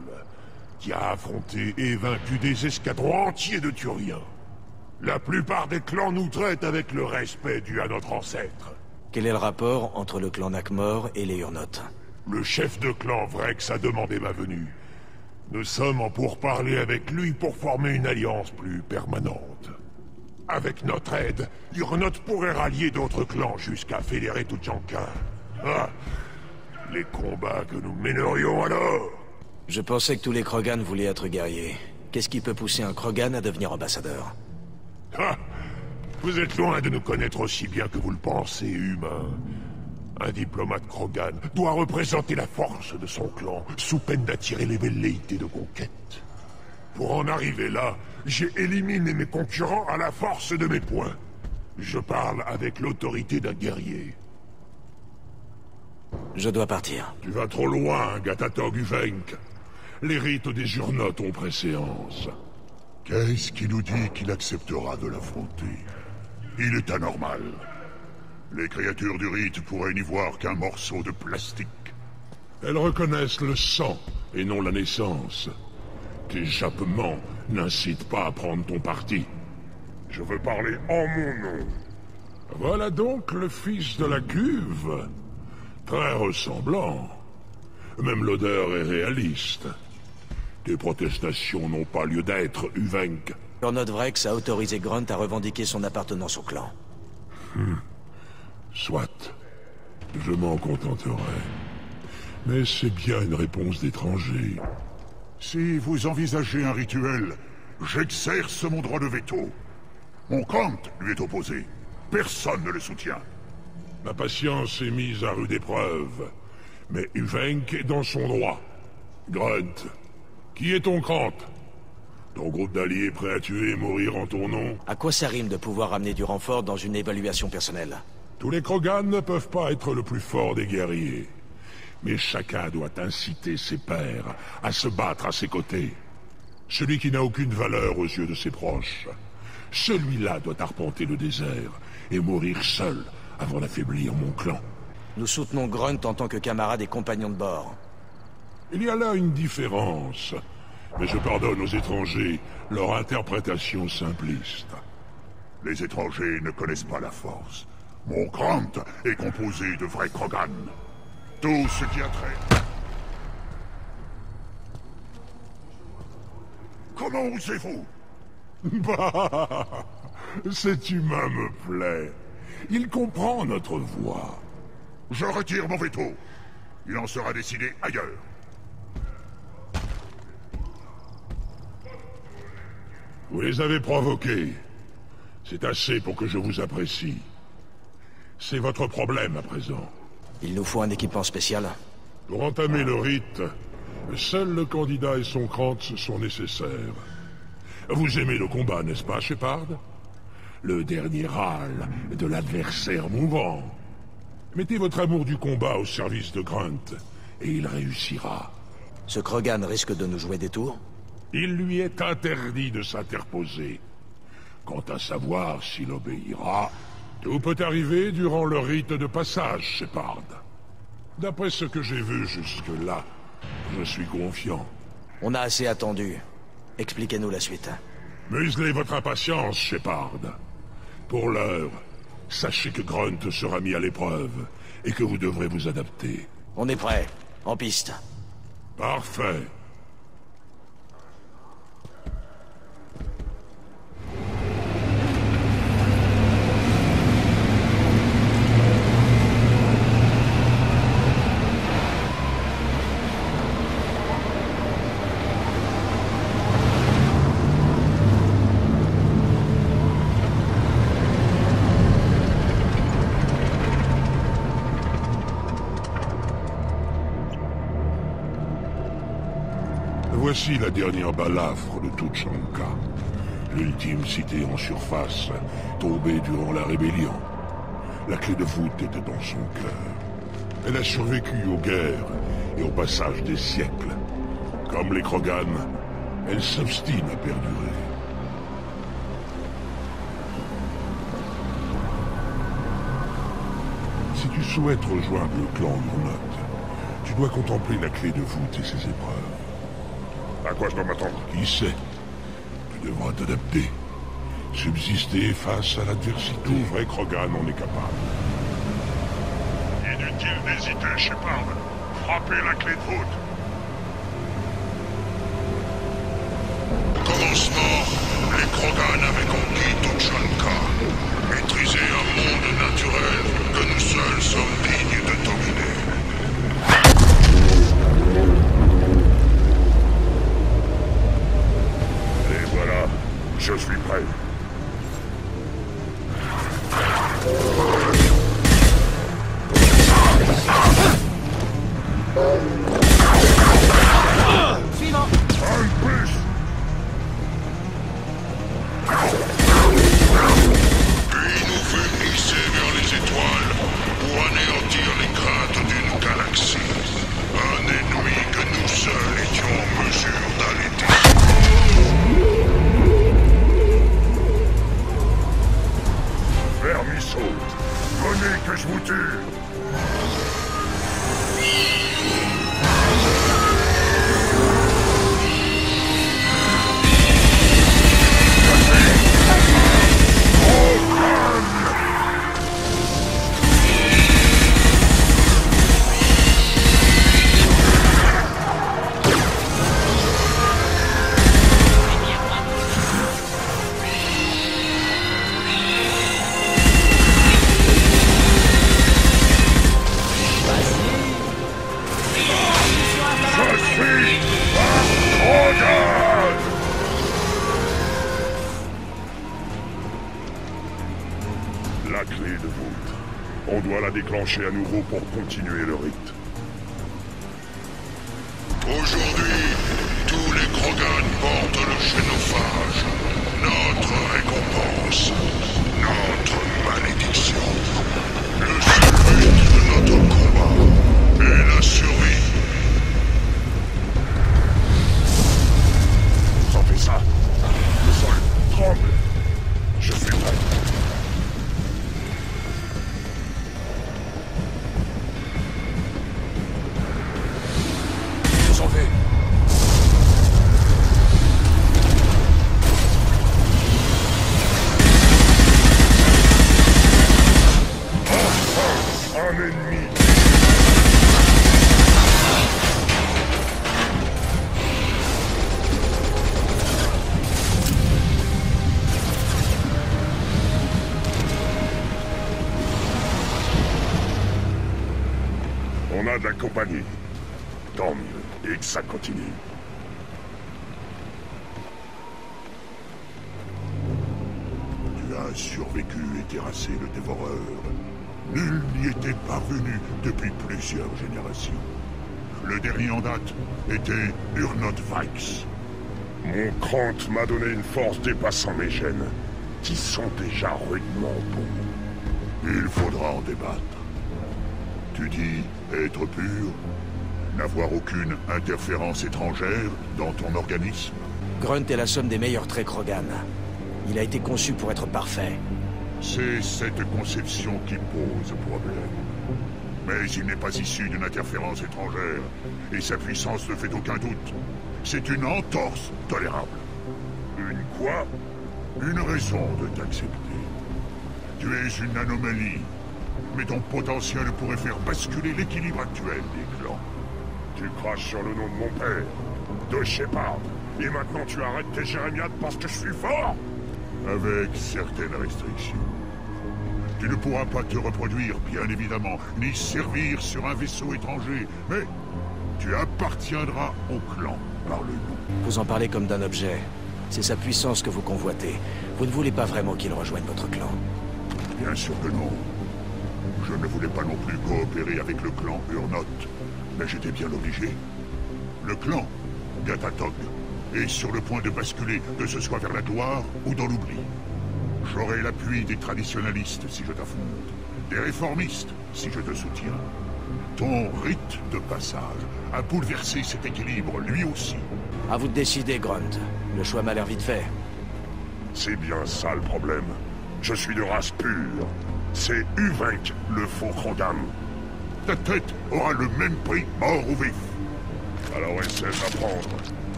qui a affronté et vaincu des escadrons entiers de Turiens. La plupart des clans nous traitent avec le respect dû à notre ancêtre. Quel est le rapport entre le clan Nakmor et les Urnot? Le chef de clan Vrex a demandé ma venue. Nous sommes en pourparlers avec lui pour former une alliance plus permanente. Avec notre aide, Urnot pourrait rallier d'autres clans jusqu'à fédérer Tuchanka. Ah, les combats que nous mènerions alors! Je pensais que tous les Krogan voulaient être guerriers. Qu'est-ce qui peut pousser un Krogan à devenir ambassadeur? Ah! Vous êtes loin de nous connaître aussi bien que vous le pensez, humain. Un diplomate Krogan doit représenter la force de son clan, sous peine d'attirer les velléités de conquête. Pour en arriver là, j'ai éliminé mes concurrents à la force de mes poings. Je parle avec l'autorité d'un guerrier. Je dois partir. Tu vas trop loin, Gatatog Uvenk. Les rites des Urnot ont préséance. Qu'est-ce qui nous dit qu'il acceptera de l'affronter? Il est anormal. Les créatures du rite pourraient n'y voir qu'un morceau de plastique. Elles reconnaissent le sang et non la naissance. Tes jappements n'incitent pas à prendre ton parti. Je veux parler en mon nom. Voilà donc le fils de la cuve. Très ressemblant. Même l'odeur est réaliste. Tes protestations n'ont pas lieu d'être, Uvenk. Gernot Vrex a autorisé Grunt à revendiquer son appartenance au clan. Soit. Je m'en contenterai. Mais c'est bien une réponse d'étranger. Si vous envisagez un rituel, j'exerce mon droit de veto. Mon compte lui est opposé. Personne ne le soutient. Ma patience est mise à rude épreuve. Mais Uvenk est dans son droit. Grunt, qui est ton Krant? Ton groupe d'alliés prêt à tuer et mourir en ton nom? À quoi ça rime de pouvoir amener du renfort dans une évaluation personnelle? Tous les Krogan ne peuvent pas être le plus fort des guerriers. Mais chacun doit inciter ses pairs à se battre à ses côtés. Celui qui n'a aucune valeur aux yeux de ses proches, celui-là doit arpenter le désert et mourir seul avant d'affaiblir mon clan. Nous soutenons Grunt en tant que camarade et compagnon de bord. Il y a là une différence, mais je pardonne aux étrangers leur interprétation simpliste. Les étrangers ne connaissent pas la force. Mon Krant est composé de vrais Krogan. Tout ce qui a trait... Comment osez-vous? Bah, cet humain me plaît. Il comprend notre voix. Je retire mon veto. Il en sera décidé ailleurs. Vous les avez provoqués. C'est assez pour que je vous apprécie. C'est votre problème à présent. Il nous faut un équipement spécial. Pour entamer le rite, seul le candidat et son Krant sont nécessaires. Vous aimez le combat, n'est-ce pas, Shepard? Le dernier râle de l'adversaire mourant. Mettez votre amour du combat au service de Grunt, et il réussira. Ce Krogan risque de nous jouer des tours? Il lui est interdit de s'interposer. Quant à savoir s'il obéira, tout peut arriver durant le rite de passage, Shepard. D'après ce que j'ai vu jusque-là, je suis confiant. On a assez attendu. Expliquez-nous la suite. Muselez votre impatience, Shepard. Pour l'heure, sachez que Grunt sera mis à l'épreuve et que vous devrez vous adapter. On est prêt. En piste. Parfait. Voici la dernière balafre de Tuchanka, l'ultime cité en surface, tombée durant la rébellion. La clé de voûte était dans son cœur. Elle a survécu aux guerres et au passage des siècles. Comme les Krogan, elle s'obstine à perdurer. Si tu souhaites rejoindre le clan Gernot, tu dois contempler la clé de voûte et ses épreuves. À quoi je dois m'attendre? Qui sait? Tu devras t'adapter. Subsister face à l'adversité. Tout vrai Krogan en est capable. Inutile d'hésiter, Shepard. Frappez la clé de voûte. Au commencement, les Krogan avaient conquis Tuchanka. Maîtriser un monde naturel que nous seuls sommes dignes de dominer. Je suis prêt. Suivant. Un plus. Puis nous fûmes hissés vers les étoiles pour anéantir les craintes d'une galaxie. Un ennemi que nous seuls étions en mesure d'aller Vermisseau, venez que je vous tue. la clé de voûte. On doit la déclencher à nouveau pour continuer le rite. Aujourd'hui, tous les Krogan portent le génophage. Notre récompense, notre malédiction. Le seul but de notre combat est la survie. Sentez ça. Le sol tremble. Je suis prêt. J'en vais. Un ennemi. On a de la compagnie. Tant mieux, et que ça continue. Tu as survécu et terrassé le dévoreur. Nul n'y était parvenu depuis plusieurs générations. Le dernier en date était Urnot Vikes. Mon Krant m'a donné une force dépassant mes gènes, qui sont déjà rudement bons. Il faudra en débattre. Tu dis être pur, n'avoir aucune interférence étrangère dans ton organisme. Grunt est la somme des meilleurs traits Krogan. Il a été conçu pour être parfait. C'est cette conception qui pose problème. Mais il n'est pas issu d'une interférence étrangère, et sa puissance ne fait aucun doute. C'est une entorse tolérable. Une quoi? Une raison de t'accepter. Tu es une anomalie, mais ton potentiel pourrait faire basculer l'équilibre actuel des clans. Tu craches sur le nom de mon père, de Shepard, et maintenant tu arrêtes tes jérémiades parce que je suis fort? Avec certaines restrictions. Tu ne pourras pas te reproduire, bien évidemment, ni servir sur un vaisseau étranger, mais tu appartiendras au clan par le nom. Vous en parlez comme d'un objet. C'est sa puissance que vous convoitez. Vous ne voulez pas vraiment qu'il rejoigne votre clan. Bien sûr que non. Je ne voulais pas non plus coopérer avec le clan Urnot, mais j'étais bien obligé. Le clan Gatatog est sur le point de basculer, que ce soit vers la gloire ou dans l'oubli. J'aurai l'appui des traditionalistes si je t'affronte, des réformistes si je te soutiens. Ton rite de passage a bouleversé cet équilibre, lui aussi. À vous de décider, Grunt. Le choix m'a l'air vite fait. C'est bien ça le problème. Je suis de race pure. C'est Uvenk, le faux Krogan. Ta tête aura le même prix, mort ou vif. Alors essaie d'apprendre.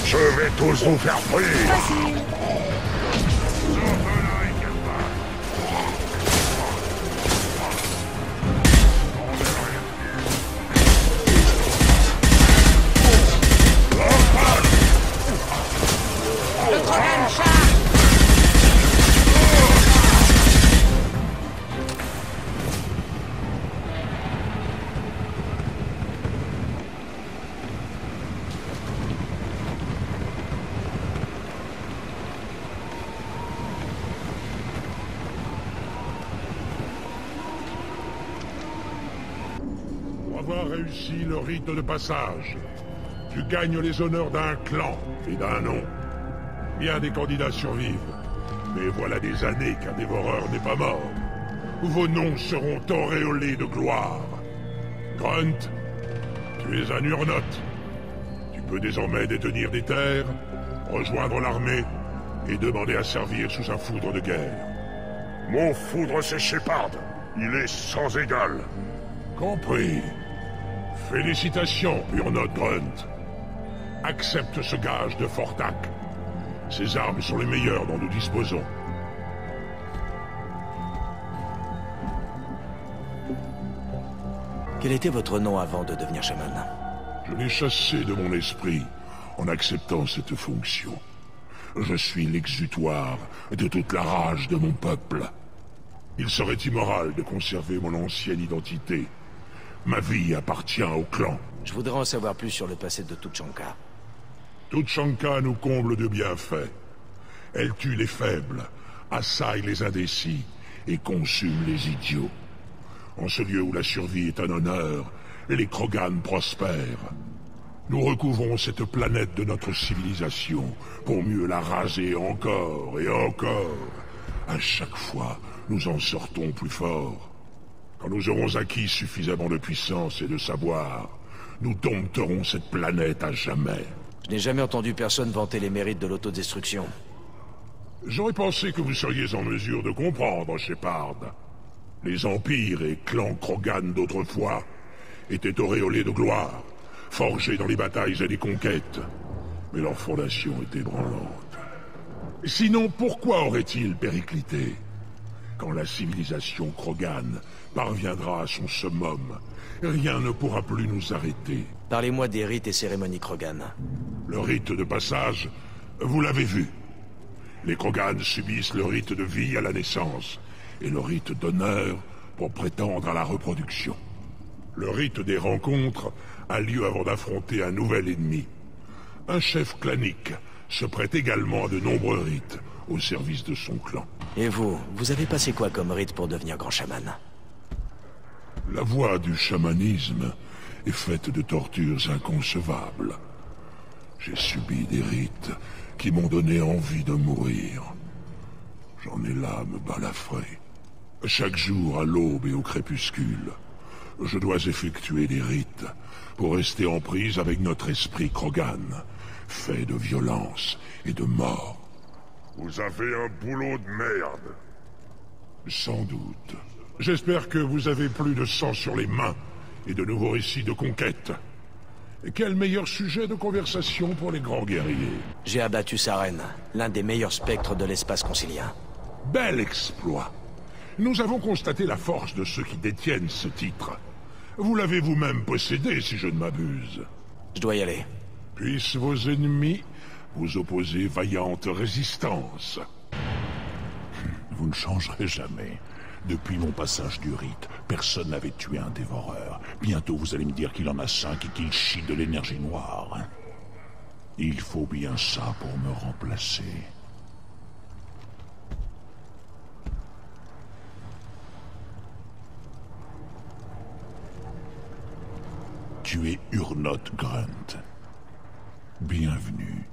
Je vais tous vous faire frire. Avoir réussi le rite de passage, tu gagnes les honneurs d'un clan et d'un nom. Bien des candidats survivent, mais voilà des années qu'un dévoreur n'est pas mort. Vos noms seront auréolés de gloire. Grunt, tu es un Urnot. Tu peux désormais détenir des terres, rejoindre l'armée et demander à servir sous un foudre de guerre. Mon foudre, c'est Shepard. Il est sans égal. Compris. Félicitations, Urnot Grunt. Accepte ce gage de Fortak. Ces armes sont les meilleures dont nous disposons. Quel était votre nom avant de devenir chaman? Je l'ai chassé de mon esprit en acceptant cette fonction. Je suis l'exutoire de toute la rage de mon peuple. Il serait immoral de conserver mon ancienne identité. Ma vie appartient au clan. Je voudrais en savoir plus sur le passé de Tuchanka. Tuchanka nous comble de bienfaits. Elle tue les faibles, assaille les indécis et consume les idiots. En ce lieu où la survie est un honneur, les Krogan prospèrent. Nous recouvrons cette planète de notre civilisation pour mieux la raser encore et encore. À chaque fois, nous en sortons plus forts. Quand nous aurons acquis suffisamment de puissance et de savoir, nous dompterons cette planète à jamais. Je n'ai jamais entendu personne vanter les mérites de l'autodestruction. J'aurais pensé que vous seriez en mesure de comprendre, Shepard. Les empires et clans Krogan d'autrefois étaient auréolés de gloire, forgés dans les batailles et les conquêtes. Mais leur fondation était ébranlante. Sinon, pourquoi aurait-il périclité? Quand la civilisation Krogan parviendra à son summum, rien ne pourra plus nous arrêter. Parlez-moi des rites et cérémonies Krogan. Le rite de passage, vous l'avez vu. Les Krogan subissent le rite de vie à la naissance, et le rite d'honneur pour prétendre à la reproduction. Le rite des rencontres a lieu avant d'affronter un nouvel ennemi. Un chef clanique se prête également à de nombreux rites au service de son clan. Et vous avez passé quoi comme rite pour devenir grand chaman? La voie du chamanisme est faite de tortures inconcevables. J'ai subi des rites qui m'ont donné envie de mourir. J'en ai l'âme balafrée. Chaque jour, à l'aube et au crépuscule, je dois effectuer des rites pour rester en prise avec notre esprit Krogan, fait de violence et de mort. Vous avez un boulot de merde. Sans doute. J'espère que vous avez plus de sang sur les mains et de nouveaux récits de conquête. Et quel meilleur sujet de conversation pour les grands guerriers. J'ai abattu Saren, l'un des meilleurs spectres de l'espace concilien. Bel exploit. Nous avons constaté la force de ceux qui détiennent ce titre. Vous l'avez vous-même possédé, si je ne m'abuse. Je dois y aller. Puissent vos ennemis vous opposer vaillante résistance. Vous ne changerez jamais. Depuis mon passage du rite, personne n'avait tué un dévoreur. Bientôt vous allez me dire qu'il en a 5 et qu'il chie de l'énergie noire. Il faut bien ça pour me remplacer. Tu es Urnot Grunt. Bienvenue.